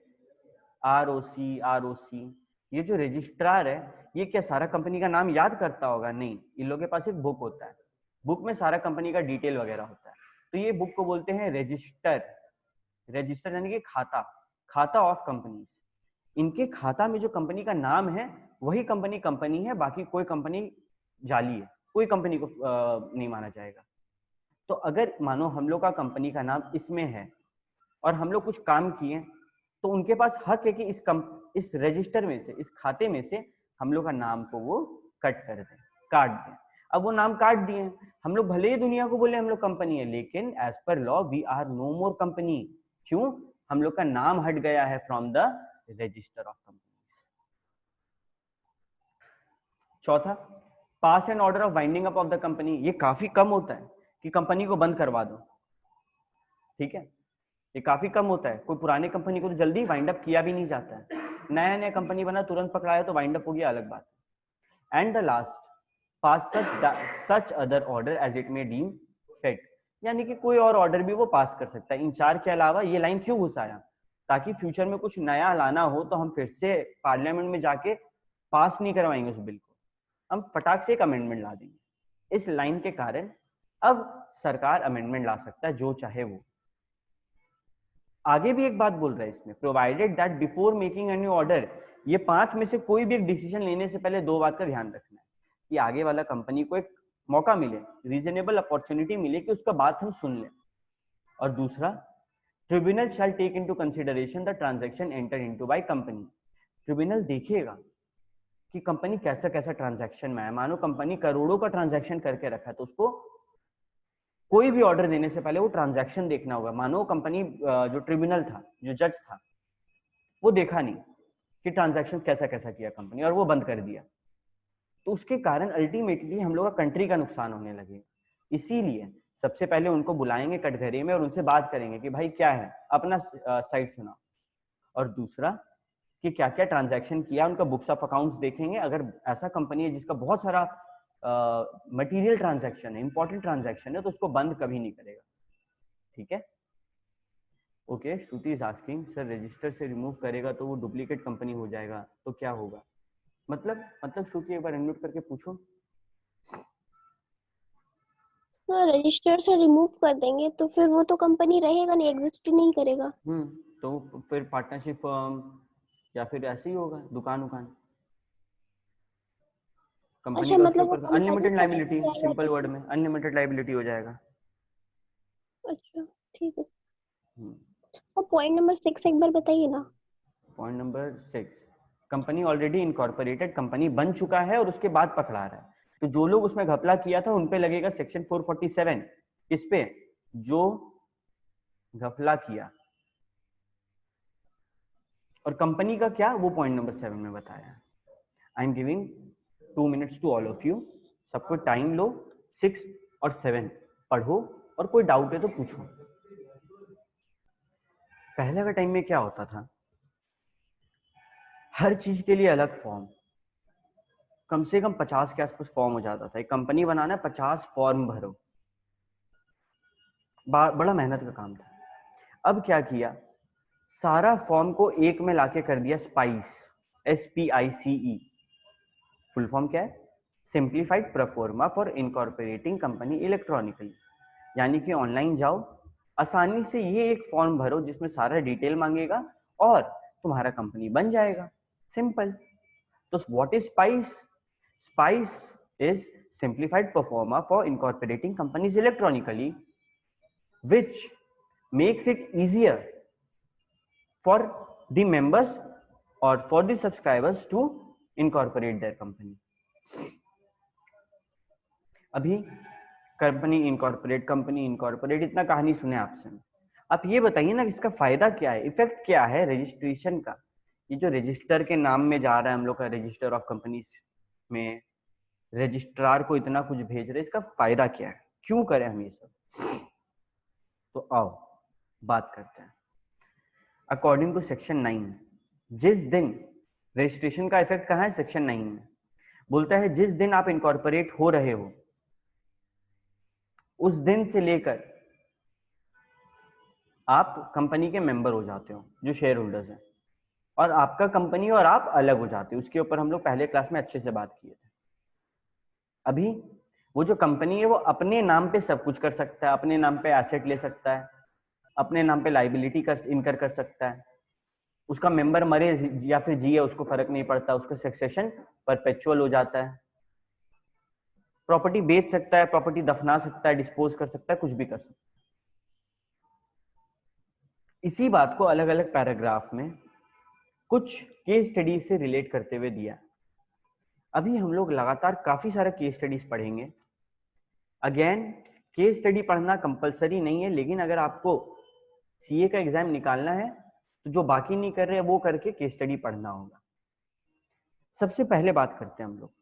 ROC, ये जो रजिस्ट्रार है ये क्या सारा कंपनी का नाम याद करता होगा? नहीं, इन लोगों के पास एक बुक होता है, बुक में सारा कंपनी का डिटेल वगैरह होता है। तो ये बुक को बोलते हैं रजिस्टर। रजिस्टर यानी कि खाता, खाता ऑफ कंपनी। इनके खाता में जो कंपनी का नाम है वही कंपनी है, बाकी कोई कंपनी जाली है, कोई कंपनी को नहीं माना जाएगा। तो अगर मानो हम लोग का कंपनी का नाम इसमें है और हम लोग कुछ काम किए, तो उनके पास हक है कि इस रजिस्टर में से, इस खाते में से हम लोग का नाम को वो कट कर दें, काट दें। अब वो नाम काट दिए, हम लोग भले ही दुनिया को बोले हम लोग कंपनी है, लेकिन as per law we are no more company. क्यों? हम लोग का नाम हट गया है from the register of company. चौथा, pass an order of winding up of the company. ये काफी कम होता है कि कंपनी को बंद करवा दो, ठीक है, ये काफी कम होता है। कोई पुराने कंपनी को तो जल्दी वाइंड अप किया भी नहीं जाता है, नया नया कंपनी बना तुरंत पकड़ाया तो वाइंड अप हो गया, अलग बात। And the last, pass such other order as it may deem fit. यानी कि कोई और ऑर्डर भी वो पास कर सकता है। इन चार के अलावा ये लाइन क्यों घुसाया? ताकि फ्यूचर में कुछ नया लाना हो तो हम फिर से पार्लियामेंट में जाके पास नहीं करवाएंगे उस बिल को, हम फटाक से एक अमेंडमेंट ला देंगे। इस लाइन के कारण अब सरकार अमेंडमेंट ला सकता है जो चाहे वो। आगे भी एक बात बोल रहा है इसमें, provided that before making any order. ये 5 में से कोई भी एक डिसीजन लेने से पहले 2 बात का ध्यान रखना है कि आगे वाला कंपनी को एक मौका मिले, रीजनेबल अपॉर्चुनिटी मिले कि उसका बात हम सुन लें। और दूसरा, tribunal shall take into consideration the transaction enter into by company. Tribunal देखेगा कि कंपनी कैसा कैसा ट्रांजैक्शन में है। मानो कंपनी करोड़ों का ट्रांजैक्शन करके रखा है तो उसको कोई भी ऑर्डर देने से पहले वो ट्रांजैक्शन देखना होगा। मानो कंपनी जो ट्रिब्यूनल था, जो जज था, वो देखा नहीं कि ट्रांजैक्शन कैसा कैसा किया कंपनी और वो बंद कर दिया, तो उसके कारण अल्टीमेटली हम लोग का कंट्री का नुकसान होने लगे। इसीलिए सबसे पहले उनको बुलाएंगे कटघरे में और उनसे बात करेंगे कि भाई क्या है, अपना साइड सुनाओ। और दूसरा कि क्या क्या ट्रांजैक्शन किया, उनका बुक्स ऑफ अकाउंट्स देखेंगे। अगर ऐसा कंपनी है जिसका बहुत सारा मटेरियल ट्रांजैक्शन है, इंपॉर्टेंट ट्रांजैक्शन है, तो उसको बंद कभी नहीं करेगा, ठीक है। Okay, Shruti is asking sir register से रिमूव करेगा तो वो डुप्लीकेट कंपनी हो जाएगा तो क्या होगा? मतलब श्रुति एक बार अनम्यूट करके पूछो। सर रजिस्टर से रिमूव कर देंगे तो फिर वो तो कंपनी रहेगा नहीं, एग्जिस्ट नहीं करेगा। तो फिर पार्टनरशिप फर्म या फिर ऐसे ही होगा, दुकान कंपनी अच्छा, का उसके मतलब वो ऊपर कंपनी अनलिमिटेड खत्म हो लाइबिलिटी, जाएगा सिंपल तो वर्ड में अनलिमिटेड लाइबिलिटी हो जाएगा। अच्छा ठीक है। हम्म। और पॉइंट नंबर 6 एक बार बताइए ना। Point number 6, company already incorporated, company बन चुका है और उसके बाद पकड़ा रहा है, तो जो लोग उसमें घपला किया था उन पे लगेगा सेक्शन 447। किस पे? जो घपला किया। और कंपनी का क्या, वो पॉइंट नंबर 7 में बताया। I am giving 2 minutes to all of you, सबको टाइम लो, 6 और 7 पढ़ो और कोई डाउट है तो पूछो। पहले का टाइम में क्या होता था, हर चीज के लिए अलग फॉर्म, कम से कम 50 के आसपास फॉर्म हो जाता था। एक कंपनी बनाना है, 50 फॉर्म भरो, बड़ा मेहनत का काम था। अब क्या किया, सारा फॉर्म को एक में लाके कर दिया स्पाइस, SPICE। फुल फॉर्म क्या है? Simplified proforma for incorporating company electronically. यानी कि ऑनलाइन जाओ, आसानी से ये एक फॉर्म भरो जिसमें सारा डिटेल मांगेगा और तुम्हारा कंपनी बन जाएगा, सिंपल। तो what is spice? Spice is simplified performa for incorporating companies electronically, which makes it easier for the members or for the subscribers to incorporate their company. अभी कंपनी इनकॉर्पोरेट इतना कहानी सुने आपसे, आप ये बताइए ना इसका फायदा क्या है, इफेक्ट क्या है रजिस्ट्रेशन का? ये जो रजिस्टर के नाम में जा रहा है हम लोग का, रजिस्टर ऑफ कंपनीज में रजिस्ट्रार को इतना कुछ भेज रहे, इसका फायदा क्या है, क्यों करें हम ये सब? तो आओ बात करते हैं। अकॉर्डिंग टू सेक्शन 9, जिस दिन रजिस्ट्रेशन का इफेक्ट कहाँ है, सेक्शन 9 में बोलता है जिस दिन आप इनकॉर्पोरेट हो रहे हो उस दिन से लेकर आप कंपनी के मेंबर हो जाते हो, जो शेयर होल्डर्स हैं, और आपका कंपनी और आप अलग हो जाते हो। उसके ऊपर हम लोग पहले क्लास में अच्छे से बात किए थे। अभी वो जो कंपनी है वो अपने नाम पे सब कुछ कर सकता है, अपने नाम पे एसेट ले सकता है, अपने नाम पे लाइबिलिटी इनकर कर सकता है। उसका मेंबर मरे या फिर जिए उसको फर्क नहीं पड़ता, उसका सक्सेशन परपेचुअल हो जाता है। प्रॉपर्टी बेच सकता है, प्रॉपर्टी दफना सकता है, डिस्पोज कर सकता है, कुछ भी कर सकता है। इसी बात को अलग अलग पैराग्राफ में कुछ केस स्टडी से रिलेट करते हुए दिया। अभी हम लोग लगातार काफी सारे केस स्टडीज पढ़ेंगे। अगेन केस स्टडी पढ़ना कंपलसरी नहीं है, लेकिन अगर आपको सीए का एग्जाम निकालना है तो जो बाकी नहीं कर रहे वो करके केस स्टडी पढ़ना होगा। सबसे पहले बात करते हैं हम लोग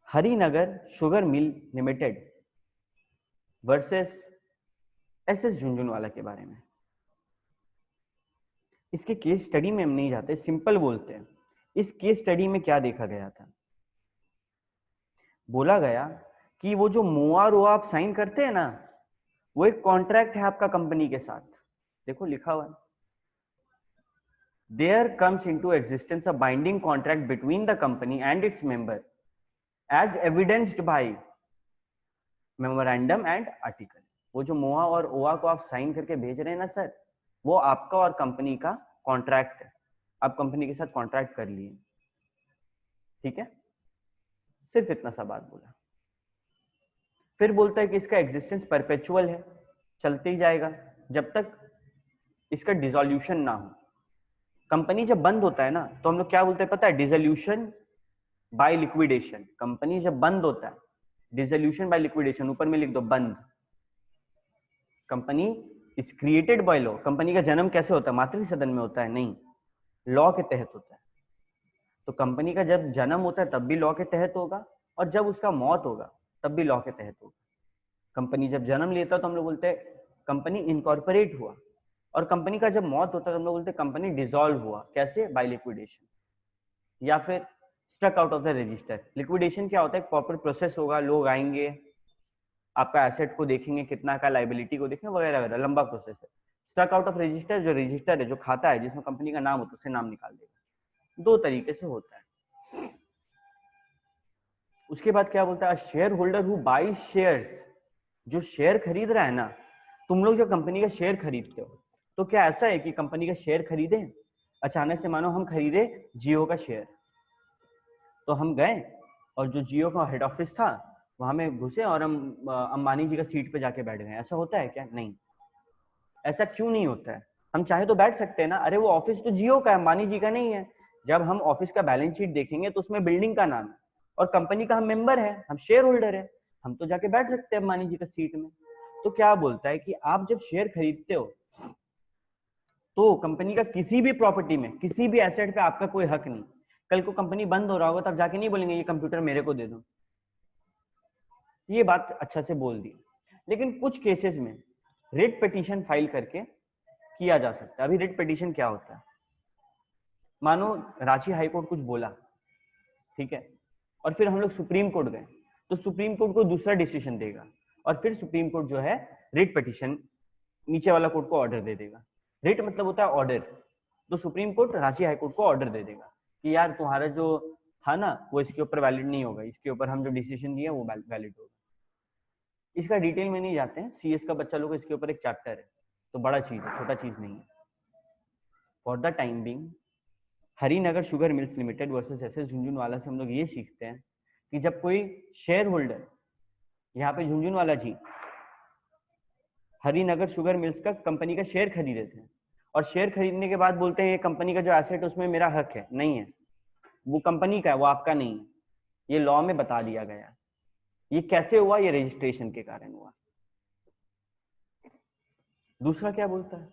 Harinagar sugar mill limited versus SS Jhunjhunwala के बारे में। इसके केस स्टडी में हम नहीं जाते, सिंपल बोलते हैं। इस केस स्टडी में क्या देखा गया था, बोला गया कि वो जो मोआ रोआ आप साइन करते हैं ना, वो एक कॉन्ट्रैक्ट है आपका कंपनी के साथ। देखो लिखा हुआ है, there comes into existence a binding contract between the company and its member as evidenced by memorandum and article. वो जो मोआ और ओआ को आप साइन करके भेज रहे हैं ना सर, वो आपका और कंपनी का कॉन्ट्रैक्ट है। आप कंपनी के साथ कॉन्ट्रैक्ट कर लिए, ठीक है। सिर्फ इतना सा बात बोला। फिर बोलता है कि इसका एग्जिस्टेंस परपेचुअल है, चलते ही जाएगा जब तक इसका डिसोल्यूशन ना हो। कंपनी जब बंद होता है ना तो हम लोग क्या बोलते हैं पता है, डिसोल्यूशन बाय लिक्विडेशन। कंपनी जब बंद होता है, डिसोल्यूशन बाय लिक्विडेशन, ऊपर में लिख दो बंद। Company is created by law. Company का जन्म कैसे होता है, मातृ सदन में होता है? नहीं, लॉ के तहत होता है। तो कंपनी का जब जन्म होता है तब भी लॉ के तहत होगा, और जब उसका मौत होगा तब भी लॉ के तहत होगा। कंपनी जब जन्म लेता है तो हम लोग बोलते हैं कंपनी इनकॉर्पोरेट हुआ, और कंपनी का जब मौत होता है तो हम लोग बोलते हैं कंपनी डिसॉल्व हुआ। कैसे? बाय लिक्विडेशन, या फिर struck out of the register. Liquidation क्या होता है, प्रॉपर प्रोसेस होगा, लोग आएंगे, आपका एसेट को देखेंगे कितना का, लाइबिलिटी को देखेंगे, वगैरह वगैरह, लंबा प्रोसेस है। स्ट्रक आउट ऑफ रजिस्टर, जो रजिस्टर है, जो खाता है जिसमें कंपनी का नाम होता है, उससे नाम निकाल देगा। दो तरीके से होता है। उसके बाद क्या बोलता है, share holder who by shares, जो शेयर खरीद रहा है ना, तुम लोग जो कंपनी का शेयर खरीदते हो, तो क्या ऐसा है कि कंपनी का शेयर खरीदे, अचानक से मानो हम खरीदे जियो का शेयर, तो हम गए और जो जियो का हेड ऑफिस था वहां में घुसे और हम अंबानी जी का सीट पे जाके बैठ गए? ऐसा होता है क्या? नहीं। ऐसा क्यों नहीं होता है? हम चाहे तो बैठ सकते हैं ना, अरे वो ऑफिस तो जियो का है, अंबानी जी का नहीं है। जब हम ऑफिस का बैलेंस शीट देखेंगे तो उसमें बिल्डिंग का नाम है और कंपनी का हम मेंबर है, हम शेयर होल्डर है, हम तो जाके बैठ सकते हैं अंबानी जी का सीट में। तो क्या बोलता है कि आप जब शेयर खरीदते हो तो कंपनी का किसी भी प्रॉपर्टी में, किसी भी एसेट पे आपका कोई हक नहीं। कल को कंपनी बंद हो रहा होगा तब जाके नहीं बोलेंगे ये कंप्यूटर मेरे को दे दो। ये बात अच्छा से बोल दी। लेकिन कुछ केसेस में रिट पिटीशन फाइल करके किया जा सकता है। अभी रिट पिटीशन क्या होता है, मानो रांची हाईकोर्ट कुछ बोला, ठीक है, और फिर हम लोग सुप्रीम कोर्ट गए, तो सुप्रीम कोर्ट को दूसरा डिसीजन देगा, और फिर सुप्रीम कोर्ट जो है रिट पिटीशन नीचे वाला कोर्ट को ऑर्डर दे देगा। रिट मतलब होता है ऑर्डर। तो सुप्रीम कोर्ट रांची हाईकोर्ट को ऑर्डर दे देगा कि यार तुम्हारा जो था ना वो इसके ऊपर वैलिड नहीं होगा, इसके ऊपर हम जो डिसीजन दिए वो वैलिड होगा। इसका डिटेल में नहीं जाते हैं, सीएस का बच्चा लोग इसके ऊपर एक चैप्टर है, तो बड़ा चीज है, छोटा चीज नहीं है। For the time being Harinagar sugar mills limited versus SS Jhunjhunwala से हम लोग ये सीखते हैं कि जब कोई शेयर होल्डर, यहाँ पे झुंझुनवाला जी हरिनगर शुगर मिल्स का कंपनी का शेयर खरीदे थे, और शेयर खरीदने के बाद बोलते हैं ये कंपनी का जो एसेट है उसमें मेरा हक है, नहीं है, वो कंपनी का है, वो आपका नहीं है। ये लॉ में बता दिया गया। ये कैसे हुआ? ये रजिस्ट्रेशन के कारण हुआ। दूसरा क्या बोलता है,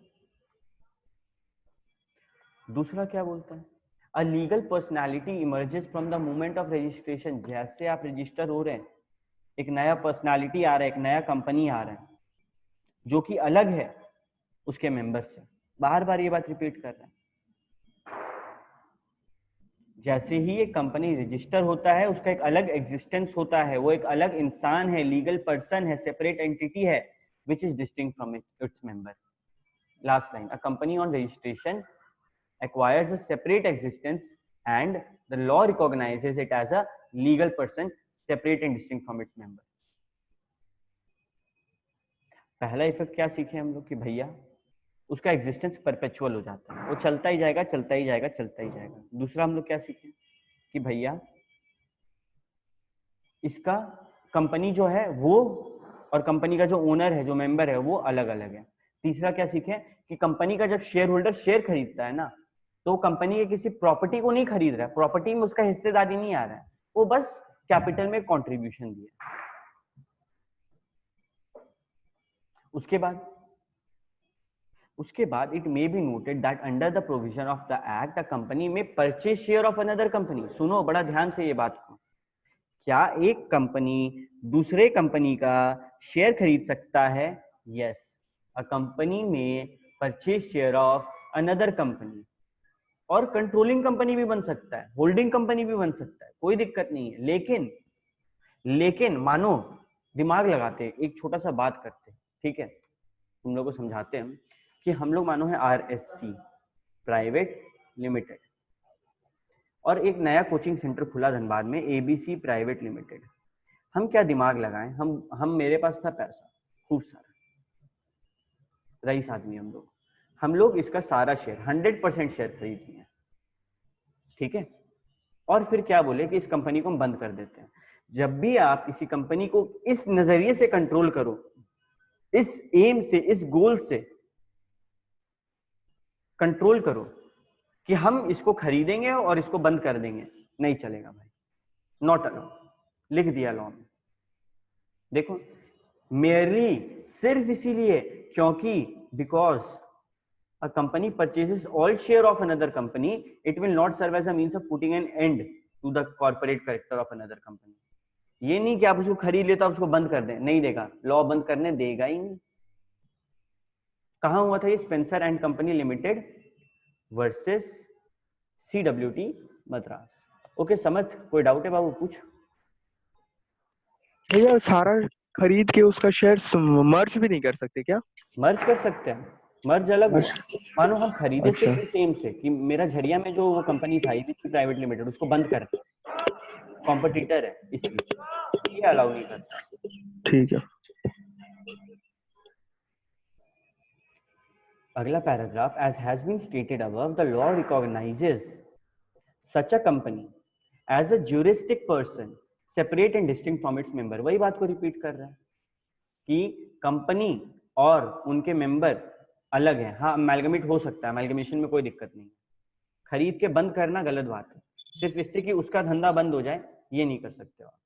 दूसरा क्या बोलता है, a legal personality emerges from the moment of registration. जैसे आप रजिस्टर हो रहे हैं, एक नया पर्सनैलिटी आ रहा है, एक नया कंपनी आ रहा है जो कि अलग है उसके मेंबर से। बार बार ये बात रिपीट कर रहा है। जैसे ही एक कंपनी रजिस्टर होता है, उसका एक अलग एग्जिस्टेंस होता है, वो एक अलग इंसान है, लीगल पर्सन है, सेपरेट एंटिटी है, which is distinct from its member. Last line, a company on registration acquires a separate existence and the law recognizes it as a legal person separate and distinct from its member। पहला effect क्या सीखे हम लोग कि भैया उसका existence perpetual हो जाता है, वो चलता ही जाएगा, चलता ही जाएगा, चलता ही जाएगा। दूसरा हम लोग क्या सीखे कि भैया इसका कंपनी जो है वो और कंपनी का जो ओनर है, जो मेंबर है, वो अलग अलग है। तीसरा क्या सीखे कि कंपनी का जब शेयर होल्डर शेयर खरीदता है ना, तो कंपनी के किसी प्रॉपर्टी को नहीं खरीद रहा है, प्रॉपर्टी में उसका हिस्सेदारी नहीं आ रहा है, वो बस कैपिटल में कंट्रीब्यूशन दिया। उसके बाद it may be noted that under the provision of the act a company may purchase share of another company. सुनो बड़ा ध्यान से ये बात को, क्या एक कंपनी दूसरे कंपनी का शेयर खरीद सकता है? Yes, a company may purchase share of another company, और कंट्रोलिंग कंपनी भी बन सकता है, होल्डिंग कंपनी भी बन सकता है, कोई दिक्कत नहीं है। लेकिन मानो, दिमाग लगाते एक छोटा सा बात करते, ठीक है, तुम लोगों को समझाते हैं कि हम लोग मानो है RSC प्राइवेट लिमिटेड, और एक नया कोचिंग सेंटर खुला धनबाद में ABC प्राइवेट लिमिटेड। हम क्या दिमाग लगाएं, हम मेरे पास था पैसा खूब सारा, रईस आदमी हम लोग इसका सारा शेयर 100% शेयर खरीद लिया, ठीक है, और फिर क्या बोले कि इस कंपनी को हम बंद कर देते हैं। जब भी आप किसी कंपनी को इस नजरिए से कंट्रोल करो, इस एम से, इस गोल से कंट्रोल करो कि हम इसको खरीदेंगे और इसको बंद कर देंगे, नहीं चलेगा भाई, नॉट अलाउड, लिख दिया लॉ में। देखो, मेयरली सिर्फ इसीलिए क्योंकि because a company purchases all share of another company, it will not serve as a means of putting an end to the corporate character of another company। ये नहीं कि आप उसको खरीद लेते, आप उसको बंद कर दें, नहीं देगा, लॉ बंद करने देगा ही नहीं। कहां हुआ था ये? Spencer and company limited versus CWT Madras. Okay, समझ? कोई डाउट है बाबू? पूछ। भैया सारा खरीद के उसका शेयर मर्ज भी नहीं कर सकते क्या? मर्ज कर सकते हैं, मर्ज अलग हुआ। मानो हम खरीदे सिर्फ इस एम से कि मेरा झरिया में जो वो कंपनी था ABC प्राइवेट लिमिटेड, उसको बंद कर, कॉम्पिटिटर है इसलिए, ये अलाउ नहीं करता। ठीक है। अगला paragraph, as has been stated above, the law recognises such a company as a juristic person separate and distinct from its member. वही बात को रिपीट कर रहा है कि कंपनी और उनके मेंबर अलग है। हाँ, अमेलगमेट हो सकता है, अमेलगमेशन में कोई दिक्कत नहीं। खरीद के बंद करना गलत बात है, सिर्फ इससे कि उसका धंधा बंद हो जाए, ये नहीं कर सकते आप।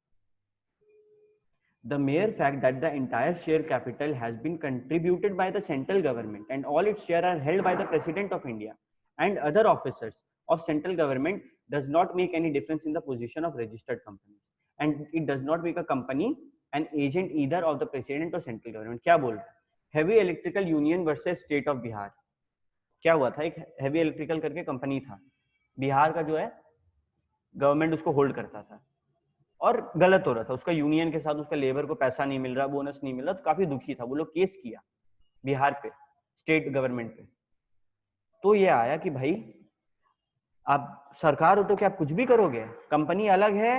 The mere fact that the entire share capital has been contributed by the central government and all its shares are held by the President of India and other officers of central government does not make any difference in the position of registered companies, and it does not make a company an agent either of the President or central government। क्या बोल रहा है? Heavy Electrical Union versus State of Bihar। क्या हुआ था? एक heavy electrical करके company था, बिहार का जो है गवर्नमेंट उसको होल्ड करता था, और गलत हो रहा था उसका यूनियन के साथ, उसका लेबर को पैसा नहीं मिल रहा, बोनस नहीं मिल रहा, तो काफी दुखी था वो लोग, केस किया बिहार पे, स्टेट गवर्नमेंट पे। तो ये आया कि भाई आप सरकार हो तो क्या आप कुछ भी करोगे? कंपनी अलग है,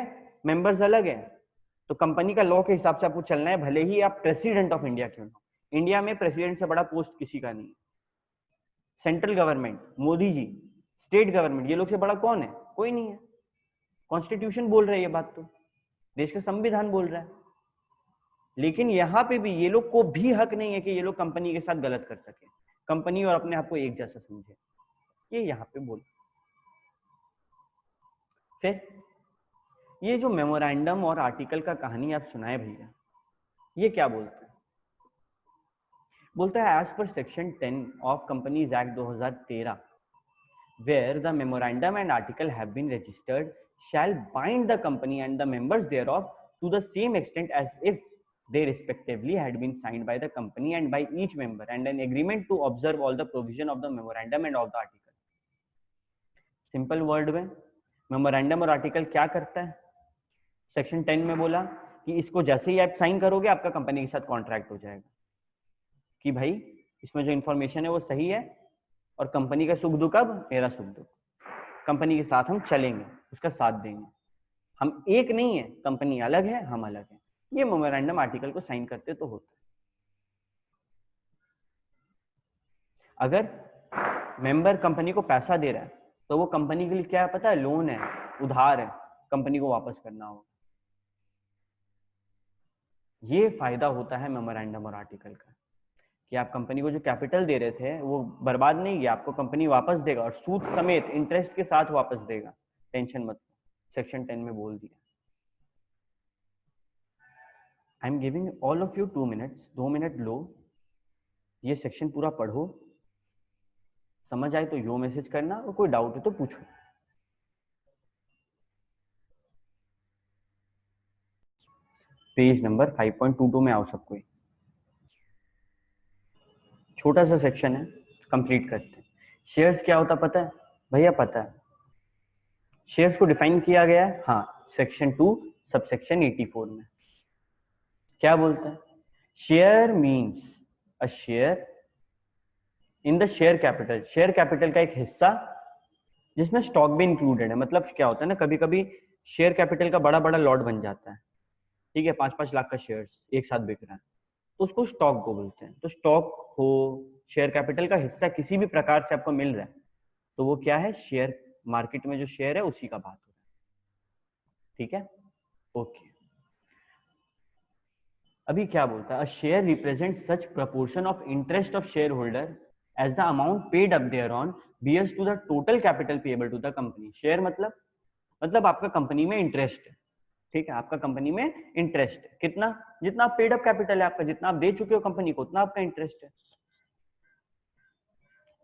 मेंबर्स अलग है, तो कंपनी का लॉ के हिसाब से आपको चलना है, भले ही आप प्रेसिडेंट ऑफ इंडिया क्यों ना। इंडिया में प्रेसिडेंट से बड़ा पोस्ट किसी का नहीं। Central government, Modi ji, state government, ये लोग से बड़ा कौन है? कोई नहीं है। कॉन्स्टिट्यूशन बोल रहा है ये बात, तो देश का संविधान बोल रहा है। लेकिन यहाँ पे भी ये लोग को भी हक नहीं है कि ये लोग कंपनी के साथ गलत कर सके, कंपनी और अपने आप को एक जैसा समझे, ये यहाँ पे बोल। फिर ये जो मेमोरेंडम और आर्टिकल का कहानी आप सुनाए भैया, ये क्या बोलता है? बोलता है as per section 10 of companies act 2013 where the memorandum and article have been registered shall bind the company and the members thereof to the same extent as if they respectively had been signed by the company and by each member and an agreement to observe all the provision of the memorandum and of the article. Simple word में memorandum or article क्या करता है? Section 10 में बोला कि इसको जैसे ही आप साइन करोगे आपका कंपनी के साथ कॉन्ट्रैक्ट हो जाएगा कि भाई इसमें जो इंफॉर्मेशन है वो सही है और कंपनी का सुख दुख अब मेरा सुख दुख, कंपनी के साथ हम चलेंगे, उसका साथ देंगे, हम एक नहीं है, कंपनी अलग है, हम अलग है। ये मेमोरेंडम आर्टिकल को साइन करते तो होता है। अगर मेंबर कंपनी को पैसा दे रहा है तो वो कंपनी के लिए क्या है पता है? लोन है, उधार है, कंपनी को वापस करना होगा। ये फायदा होता है मेमोरेंडम और आर्टिकल का कि आप कंपनी को जो कैपिटल दे रहे थे वो बर्बाद नहीं गया, आपको कंपनी वापस देगा और सूद समेत इंटरेस्ट के साथ वापस देगा, टेंशन मत लो। सेक्शन 10 में बोल दिया। आई am giving all of you 2 minutes, 2 minute low, ये सेक्शन पूरा पढ़ो, समझ आए तो यो मैसेज करना और कोई डाउट है तो पूछो। पेज नंबर 5.22 में आओ सब कोई। छोटा सा सेक्शन है, कंप्लीट करते हैं। शेयर्स क्या होता पता है भैया? पता है। शेयर्स को डिफाइन किया गया है, हाँ, सेक्शन 2 सबसेक्शन 84 में। क्या बोलता है? Share means a share in the share capital. Share capital का एक हिस्सा जिसमें स्टॉक भी इंक्लूडेड है। मतलब क्या होता है ना, कभी कभी शेयर कैपिटल का बड़ा बड़ा लॉट बन जाता है, ठीक है, 5-5 लाख का शेयर्स एक साथ बिक रहा है, तो उसको स्टॉक को बोलते हैं। तो स्टॉक हो, शेयर कैपिटल का हिस्सा किसी भी प्रकार से आपको मिल रहा है तो वो क्या है? शेयर, मार्केट में जो शेयर है उसी का बात हो रहा है, ठीक है, ओके। अभी क्या बोलता है? A share represent such proportion of interest of shareholder as the amount paid up there on bears to the total capital payable to the company. Share मतलब आपका कंपनी में इंटरेस्ट है, ठीक है, आपका कंपनी में इंटरेस्ट है, कितना? जितना पेड अप कैपिटल है आपका, जितना आप दे चुके हो कंपनी को, उतना आपका इंटरेस्ट है।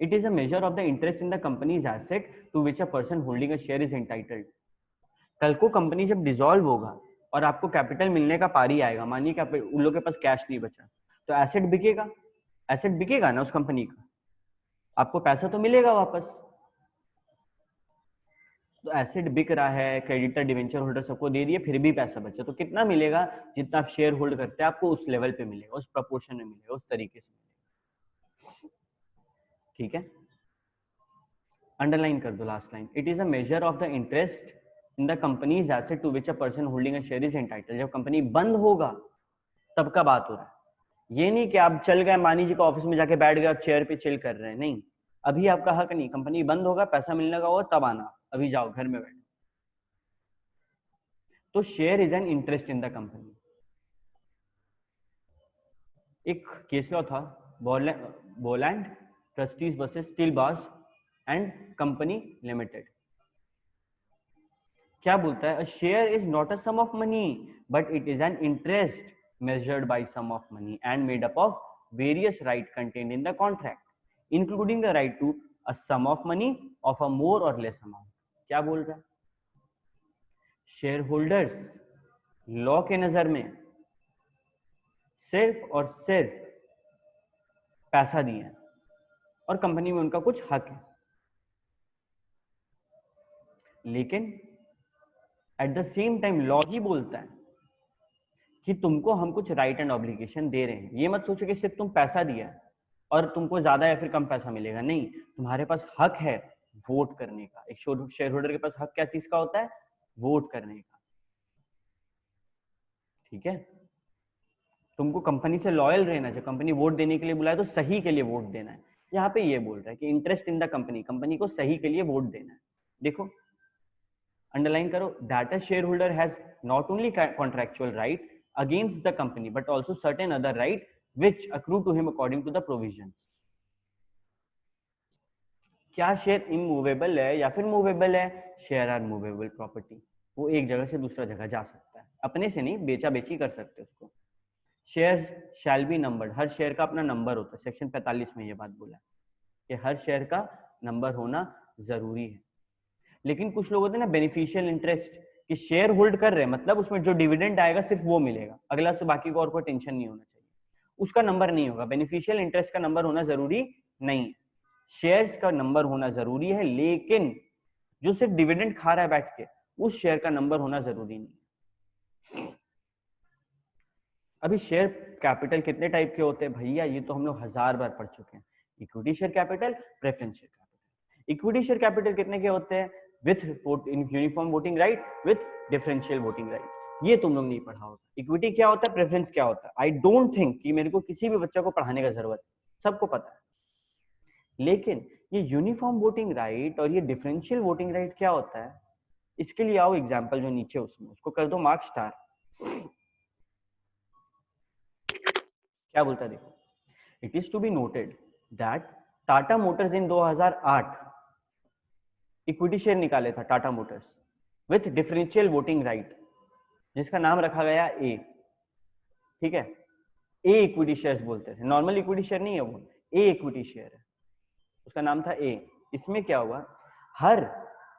It is a measure of the interest in the company's asset to which a person holding a share is entitled. कल को कंपनी जब डिसॉल्व होगा और आपको कैपिटल मिलने का पारी आएगा, मानिए कि उन लोगों के पास कैश नहीं बचा, तो एसेट बिकेगा, एसेट बिकेगा ना उस कंपनी का, आपको पैसा तो मिलेगा वापस। तो एसेट बिक रहा है, क्रेडिटर डिवेंचर होल्डर सबको दे दिए, फिर भी पैसा बचा, तो कितना मिलेगा? जितना आप शेयर होल्ड करते हैं आपको उस लेवल पे मिलेगा, उस प्रपोर्शन में मिलेगा, उस तरीके से मिलेगा, ठीक है। अंडरलाइन कर दो last line. It is a measure of the interest in the company's asset to which a person holding a share is entitled. जब कंपनी बंद होगा तब का बात हो रहा है, ये नहीं कि आप चल गए मानी जी को ऑफिस में जाके बैठ गए और चेयर पे चिल कर रहे हैं, नहीं, अभी आपका हक नहीं, कंपनी बंद होगा, पैसा मिलने का होगा तब आना, अभी जाओ घर में बैठो। तो share is an interest in the company. एक केस लॉ था, Borland trustees versus Steel Bros and company limited. क्या बोलता है? A share is not a sum of money but it is an interest measured by sum of money and made up of various rights contained in the contract, including the right to a sum of money of a more or less amount. क्या बोल रहा है? Share holders law के नजर में सिर्फ और सिर्फ पैसा दिए और कंपनी में उनका कुछ हक है, लेकिन at the same time law ही बोलता है कि तुमको हम कुछ राइट एंड ऑब्लिगेशन दे रहे हैं। ये मत सोचो कि सिर्फ तुम पैसा दिया और तुमको ज्यादा या फिर कम पैसा मिलेगा, नहीं, तुम्हारे पास हक है वोट करने का। एक शेयर होल्डर के पास हक क्या चीज का होता है? वोट करने का, ठीक है। तुमको कंपनी से लॉयल रहना चाहिए, कंपनी वोट देने के लिए बुलाए तो सही के लिए वोट देना है। यहाँ पे ये बोल रहा है कि interest in the company, company को सही के लिए वोट देना है। देखो अंडरलाइन करो, that a share holder has not only contractual right against the company but also certain other right which accrue to him according to the provisions. क्या share immovable है या फिर मूवेबल है? शेयर आर मूवेबल प्रॉपर्टी, वो एक जगह से दूसरा जगह जा सकता है, अपने से नहीं, बेचा बेची कर सकते उसको। Shares shall be numbered, her share का अपना नंबर होता है, सेक्शन 45 में ये बात बोला कि हर शेयर का नंबर होना जरूरी है। लेकिन कुछ लोग होते हैं ना बेनिफिशियल इंटरेस्ट, कि शेयर होल्ड कर रहे हैं, मतलब उसमें जो डिविडेंड आएगा सिर्फ वो मिलेगा, अगला से बाकी को और कोई टेंशन नहीं होना चाहिए, उसका नंबर नहीं होगा। बेनिफिशियल इंटरेस्ट का नंबर होना जरूरी नहीं है, शेयर्स का नंबर होना जरूरी है, लेकिन जो सिर्फ डिविडेंड खा रहा है बैठ के, उस शेयर का नंबर होना जरूरी नहीं है। अभी शेयर कैपिटल कितने टाइप के होते हैं भैया, ये तो हम लोग 1000 बार पढ़ चुके हैं। Equity share capital, preference share capital. Equity share capital कितने के होते हैं? With uniform voting right, with differential voting right. ये तुम लोग नहीं पढ़ा होगा। इक्विटी क्या होता है, प्रेफरेंस क्या होता है। आई डोंट थिंक कि मेरे को किसी भी बच्चा को पढ़ाने का जरूरत है, सबको पता है। लेकिन ये यूनिफॉर्म वोटिंग राइट और ये डिफरेंशियल वोटिंग राइट क्या होता है, इसके लिए आओ एग्जाम्पल जो नीचे उसमें उसको कर दो मार्क स्टार। क्या बोलता है देखो, it is to be noted that Tata Motors in 2008 equity share निकाले था Tata Motors with differential voting right, जिसका नाम रखा गया ए। ठीक है, ए इक्विटी शेयर्स बोलते थे, नॉर्मल इक्विटी शेयर नहीं है वो, ए इक्विटी शेयर है, उसका नाम था ए। इसमें क्या हुआ, हर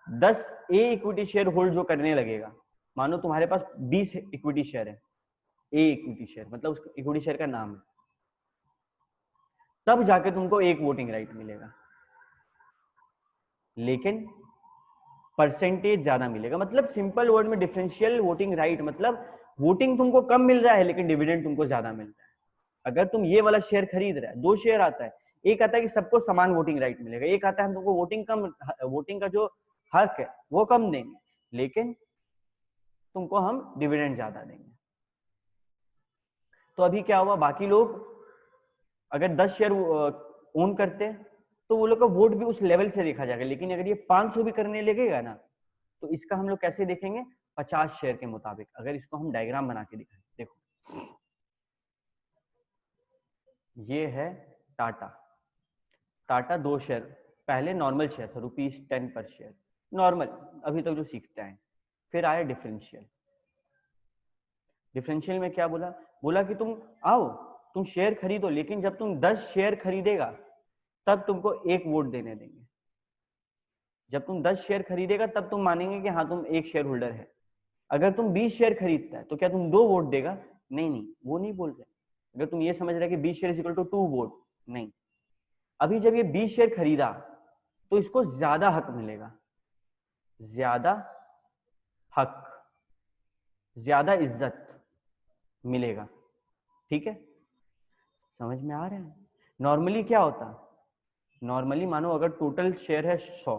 10 ए इक्विटी शेयर होल्ड जो करने लगेगा, मानो तुम्हारे पास 20 इक्विटी शेयर है, ए इक्विटी शेयर मतलब उस इक्विटी शेयर का नाम है, तब जाके तुमको एक वोटिंग राइट मिलेगा, लेकिन परसेंटेज ज्यादा मिलेगा। मतलब सिंपल वर्ड में डिफरेंशियल वोटिंग राइट मतलब वोटिंग तुमको कम मिल रहा है लेकिन डिविडेंड तुमको ज्यादा मिल रहा है। अगर तुम ये वाला शेयर खरीद रहा है, 2 शेयर आता है, एक आता है कि सबको समान वोटिंग राइट मिलेगा, एक आता है हम तुमको वोटिंग का जो हक है वो कम देंगे लेकिन तुमको हम डिविडेंड ज्यादा देंगे। तो अभी क्या हुआ, बाकी लोग अगर 10 शेयर ओन करते हैं तो वो लोग का वोट भी उस लेवल से देखा जाएगा, लेकिन अगर ये 500 भी करने लगेगा ना तो इसका हम लोग कैसे देखेंगे, 50 शेयर के मुताबिक। अगर इसको हम डायग्राम बना के दिखाएं, देखो ये है टाटा, टाटा 2 शेयर, पहले नॉर्मल शेयर था ₹10 पर शेयर, नॉर्मल अभी तक जो सीखते हैं। फिर आया डिफरेंशियल, डिफरेंशियल में क्या बोला, बोला कि तुम आओ तुम शेयर खरीदो, लेकिन जब तुम 10 शेयर खरीदेगा तब तुमको एक वोट देने देंगे। जब तुम 10 शेयर खरीदेगा तब तुम मानेंगे कि हाँ तुम एक शेयर होल्डर है। अगर तुम 20 शेयर खरीदता है तो क्या तुम 2 वोट देगा? नहीं, वो नहीं बोल रहे। अगर तुम ये समझ रहे कि 20 share is equal to 2 vote, नहीं। अभी जब ये 20 शेयर खरीदा तो इसको ज्यादा हक मिलेगा, ज्यादा हक, ज्यादा इज्जत मिलेगा। ठीक है, समझ में आ रहा है? नॉर्मली क्या होता, नॉर्मली मानो अगर टोटल शेयर है 100,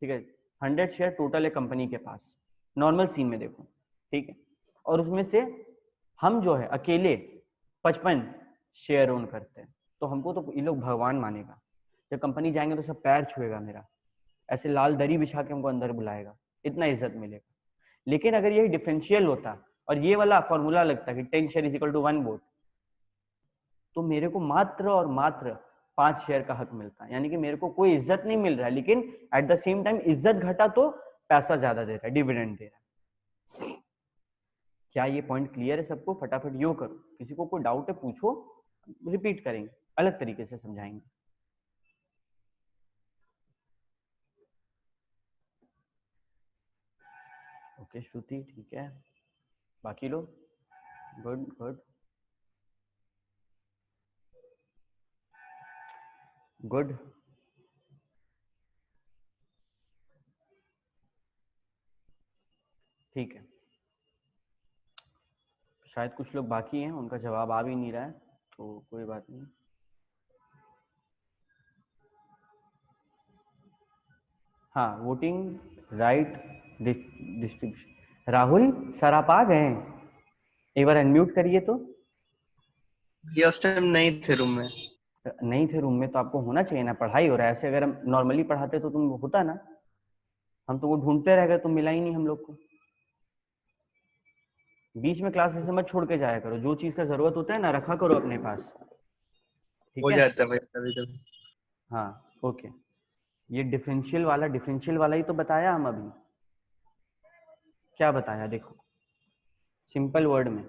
ठीक है, 100 शेयर टोटल है कंपनी के पास, नॉर्मल सीन में देखो, ठीक है, और उसमें से हम जो है अकेले 55 शेयर ओन करते हैं, तो हमको तो ये लोग भगवान मानेगा। जब कंपनी जाएंगे तो सब पैर छुएगा मेरा, ऐसे लाल दरी बिछा के हमको अंदर बुलाएगा, इतना इज्जत मिलेगा। लेकिन अगर यही डिफरेंशियल होता और ये वाला फॉर्मूला लगता कि 10 share is equal to 1 vote, तो मेरे को मात्र और मात्र 5 शेयर का हक मिलता है, यानी कि मेरे को कोई इज्जत नहीं मिल रहा है, लेकिन एट द सेम टाइम इज्जत घटा तो पैसा ज्यादा दे रहा है, डिविडेंड दे रहा है। क्या ये पॉइंट क्लियर है सबको? फटाफट यो करो, किसी को कोई डाउट है पूछो, रिपीट करेंगे, अलग तरीके से समझाएंगे। ओके श्रुति, ठीक है, बाकी लोग? Good good good. ठीक है, शायद कुछ लोग बाकी हैं, उनका जवाब आ भी नहीं रहा है, तो कोई बात नहीं। हाँ, voting right distribution. Rahul sir आप आ गए, एक बार अनम्यूट करिए तो। ये उस टाइम नहीं थे रूम में। नहीं थे रूम में तो आपको होना चाहिए ना, पढ़ाई हो रहा है। ऐसे अगर हम नॉर्मली पढ़ाते तो तुम होता ना, हम तुमको ढूंढते रह गए, तुम मिला ही नहीं हम लोग को। बीच में क्लास ऐसे मत छोड़ के जाया करो, जो चीज का जरूरत होता है ना रखा करो अपने पास, ठीक हो है? जाता है भाई कभी कभी। हाँ ओके, ये डिफरेंशियल वाला ही तो बताया हम अभी। क्या बताया देखो, सिंपल वर्ड में,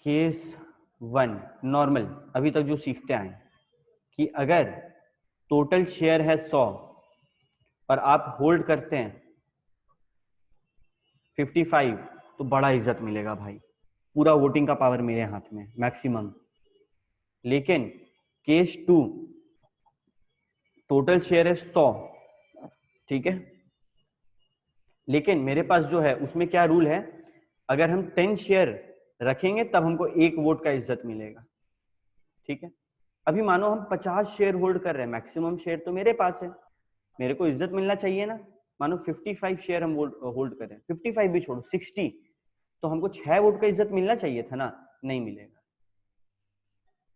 केस 1 नॉर्मल अभी तक जो सीखते आए कि अगर टोटल शेयर है 100 और आप होल्ड करते हैं 55, तो बड़ा इज्जत मिलेगा भाई, पूरा वोटिंग का पावर मेरे हाथ में मैक्सिमम। लेकिन केस 2 टोटल शेयर है 100, ठीक है, लेकिन मेरे पास जो है उसमें क्या रूल है, अगर हम 10 शेयर रखेंगे तब हमको 1 वोट का इज्जत मिलेगा, ठीक है। अभी मानो हम 50 शेयर होल्ड कर रहे हैं, मैक्सिमम शेयर तो मेरे पास है, मेरे को इज्जत मिलना चाहिए ना। मानो 55 शेयर हम होल्ड कर रहे हैं, 55 भी छोड़ो 60, तो हमको 6 वोट का इज्जत मिलना चाहिए था ना, नहीं मिलेगा,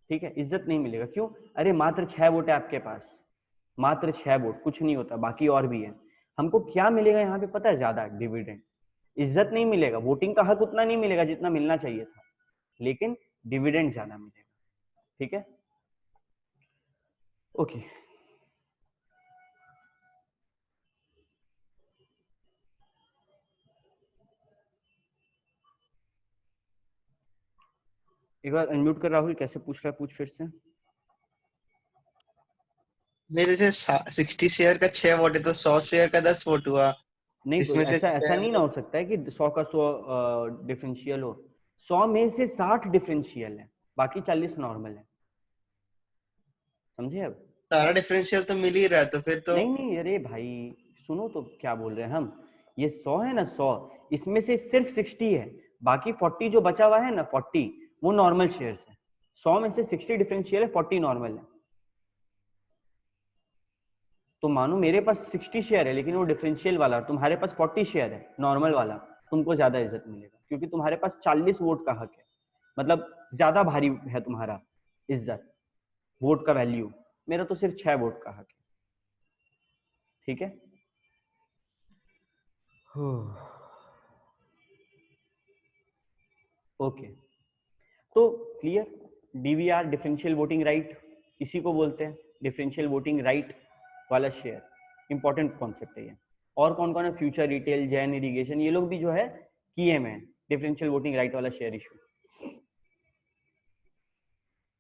ठीक है, इज्जत नहीं मिलेगा। क्यों? अरे मात्र 6 वोट है आपके पास, मात्र 6 वोट, कुछ नहीं होता, बाकी और भी है। हमको क्या मिलेगा यहाँ पे पता है? ज्यादा डिविडेंड। इज्जत नहीं मिलेगा, वोटिंग का हक उतना नहीं मिलेगा जितना मिलना चाहिए था, लेकिन डिविडेंड ज्यादा मिलेगा, ठीक है। ओके, एक बार अनम्यूट कर राहुल, कैसे पूछ रहा है, पूछ फिर से। मेरे से 60 शेयर का 6 वोट है तो 100 शेयर का 10 वोट हुआ। नहीं तो इसमें से ऐसा ऐसा 6 नहीं ना हो सकता है कि 100 का 100 डिफरेंशियल हो, 100 में से 60 डिफरेंशियल है, बाकी 40 नॉर्मल है, समझे? अब सारा डिफरेंशियल तो मिल ही रहा है, तो फिर तो नहीं नहीं, अरे भाई सुनो तो क्या बोल रहे हैं हम, ये 100 है ना, 100 इसमें से सिर्फ 60 है, बाकी 40 जो बचा हुआ है ना, 40 वो नॉर्मल शेयर्स है। 100 में से 60 डिफरेंशियल है, 40 नॉर्मल है। तो मानो मेरे पास 60 शेयर है लेकिन वो डिफरेंशियल वाला, तुम्हारे पास 40 शेयर है नॉर्मल वाला, तुमको ज्यादा इज्जत मिलेगा क्योंकि तुम्हारे पास 40 वोट का हक है, मतलब ज्यादा भारी है तुम्हारा इज्जत, वोट का वैल्यू। मेरा तो सिर्फ 6 वोट का हक है, ठीक है। ओके, तो clear, DVR differential voting right इसी को बोलते हैं, डिफरेंशियल वोटिंग राइट वाला शेयर, इंपॉर्टेंट कॉन्सेप्ट है ये। और कौन कौन है? फ्यूचर रिटेल, जैन इरिगेशन, ये लोग भी जो है किए में डिफरेंशियल वोटिंग राइट वाला शेयर इशू।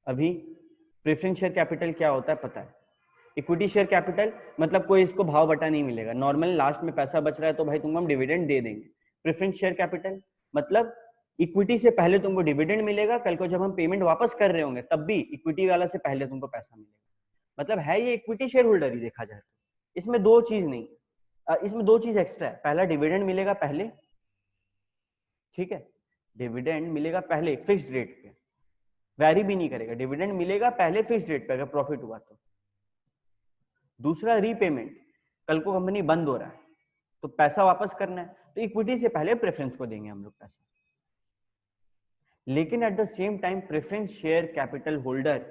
अभी प्रेफरेंस शेयर कैपिटल क्या होता है पता है? इक्विटी शेयर कैपिटल मतलब कोई इसको भाव बटा नहीं मिलेगा, नॉर्मल लास्ट में पैसा बच रहा है तो भाई तुमको हम डिविडेंड दे देंगे। प्रेफरेंस शेयर कैपिटल मतलब इक्विटी से पहले तुमको डिविडेंड मिलेगा, कल को जब हम पेमेंट वापस कर रहे होंगे तब भी इक्विटी वाला से पहले तुमको पैसा मिलेगा, मतलब है ये इक्विटी शेयर होल्डर ही देखा जाए तो। इसमें दो चीज नहीं, इसमें दो चीज एक्स्ट्रा है। पहला डिविडेंड मिलेगा पहले, ठीक है, डिविडेंड मिलेगा पहले फिक्स्ड रेट पे, वैरी भी नहीं करेगा, डिविडेंड मिलेगा पहले फिक्स्ड रेट पे अगर प्रॉफिट हुआ तो। दूसरा रीपेमेंट, कल को कंपनी बंद हो रहा है तो पैसा वापस करना है तो इक्विटी से पहले प्रेफरेंस को देंगे हम लोग पैसा, लेकिन at the same time preference share capital holder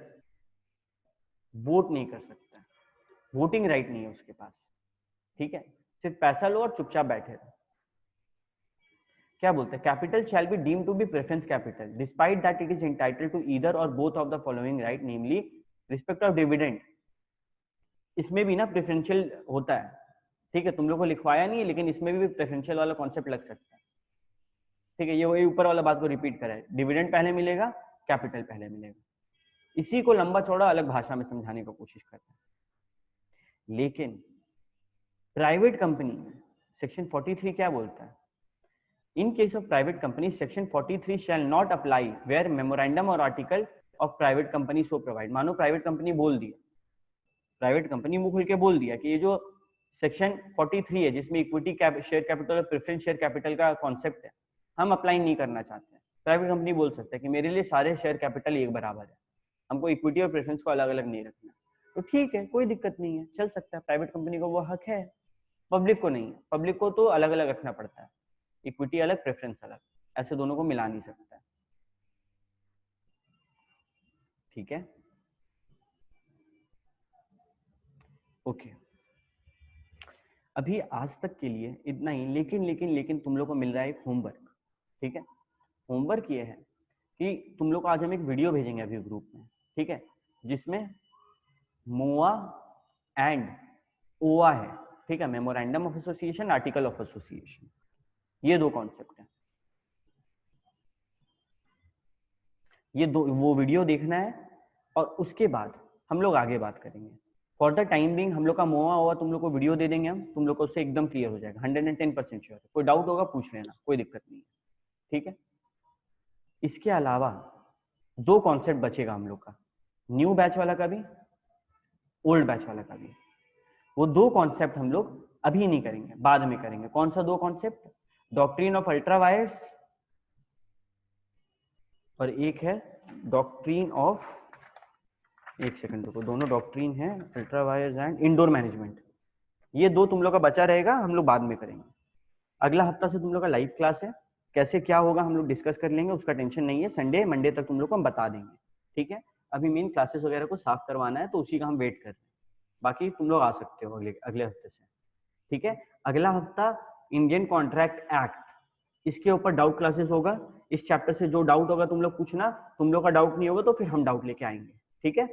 vote नहीं कर सकता, वोटिंग राइट नहीं है उसके पास, ठीक है, सिर्फ पैसा लो और चुपचाप बैठे रहो। क्या बोलते हैं? Capital shall be deemed to be preference capital despite that it is entitled to either or both of the following right, namely respect of dividend. इसमें भी ना प्रेफरेंशियल होता है, ठीक है, तुम लोग को लिखवाया नहीं है लेकिन इसमें भी प्रेफरेंशियल वाला कॉन्सेप्ट लग सकता है, ठीक है। ये वही ऊपर वाला बात को रिपीट करा है, डिविडेंड पहले मिलेगा, कैपिटल पहले मिलेगा, इसी को लंबा चौड़ा अलग भाषा में समझाने की कोशिश करते हैं। लेकिन प्राइवेट कंपनी में सेक्शन 43 क्या बोलता है? In case of private company section 43 shall not apply where memorandum or article of private company so provide. मानो प्राइवेट कंपनी बोल दिया, प्राइवेट कंपनी मुंह खुल के बोल दिया कि ये जो सेक्शन 43 है जिसमें इक्विटी शेयर कैपिटल और प्रेफरेंस शेयर कैपिटल का कॉन्सेप्ट है, हम अप्लाई नहीं करना चाहते हैं। प्राइवेट कंपनी बोल सकता है कि मेरे लिए सारे शेयर कैपिटल एक बराबर है, हमको इक्विटी और प्रेफरेंस को अलग अलग नहीं रखना, तो ठीक है, कोई दिक्कत नहीं है, चल सकता है, प्राइवेट कंपनी को वो हक है, पब्लिक को नहीं है। पब्लिक को तो अलग अलग रखना पड़ता है, इक्विटी अलग प्रेफरेंस अलग, ऐसे दोनों को मिला नहीं सकता है, ठीक है। ओके, अभी आज तक के लिए इतना ही, लेकिन लेकिन लेकिन तुम लोग को मिल रहा है एक होमवर्क, ठीक है। होमवर्क ये है कि तुम लोग को आज हम एक वीडियो भेजेंगे अभी ग्रुप में, ठीक है, जिसमें मोआ एंड ओआ है, ठीक है, memorandum of association, article of association, ये दो कॉन्सेप्ट है, ये दो वो वीडियो देखना है और उसके बाद हम लोग आगे बात करेंगे, फॉर द टाइम बिंग हम लोग का मोआ हुआ तुम लोग को वीडियो दे देंगे हम, तुम लोग को उससे एकदम क्लियर हो जाएगा, 110% श्योर। कोई डाउट होगा पूछ लेना, कोई दिक्कत नहीं है, ठीक है। इसके अलावा 2 कॉन्सेप्ट बचेगा हम लोग का, न्यू बैच वाला का भी, ओल्ड बैच वाला का भी। वो 2 कॉन्सेप्ट हम लोग अभी नहीं करेंगे, बाद में करेंगे। कौन सा 2 concept? Doctrine of ultra vires और एक है डॉक्ट्रिन ऑफ, एक सेकंड रुको, दोनों डॉक्ट्रिन है, ultra vires and indoor management. ये 2 तुम लोग का बचा रहेगा, हम लोग बाद में करेंगे। अगला हफ्ता से तुम लोग का लाइव क्लास है, कैसे क्या होगा हम लोग डिस्कस कर लेंगे, उसका टेंशन नहीं है। संडे मंडे तक तुम लोग को हम बता देंगे, ठीक है। अभी मेन क्लासेस वगैरह को साफ करवाना है, तो उसी का हम वेट कर रहे हैं। बाकी तुम लोग आ सकते हो अगले हफ्ते से, ठीक है। अगला हफ्ता इंडियन कॉन्ट्रैक्ट एक्ट, इसके ऊपर डाउट क्लासेस होगा। इस चैप्टर से जो डाउट होगा तुम लोग पूछना, तुम लोग का डाउट नहीं होगा तो फिर हम डाउट लेके आएंगे, ठीक है।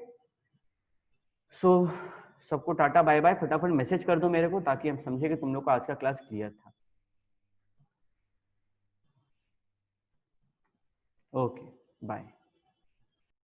सो सबको टाटा बाय बाय, फटाफट मैसेज कर दो मेरे को ताकि हम समझे कि तुम लोग का आज का क्लास क्लियर था। Okay bye.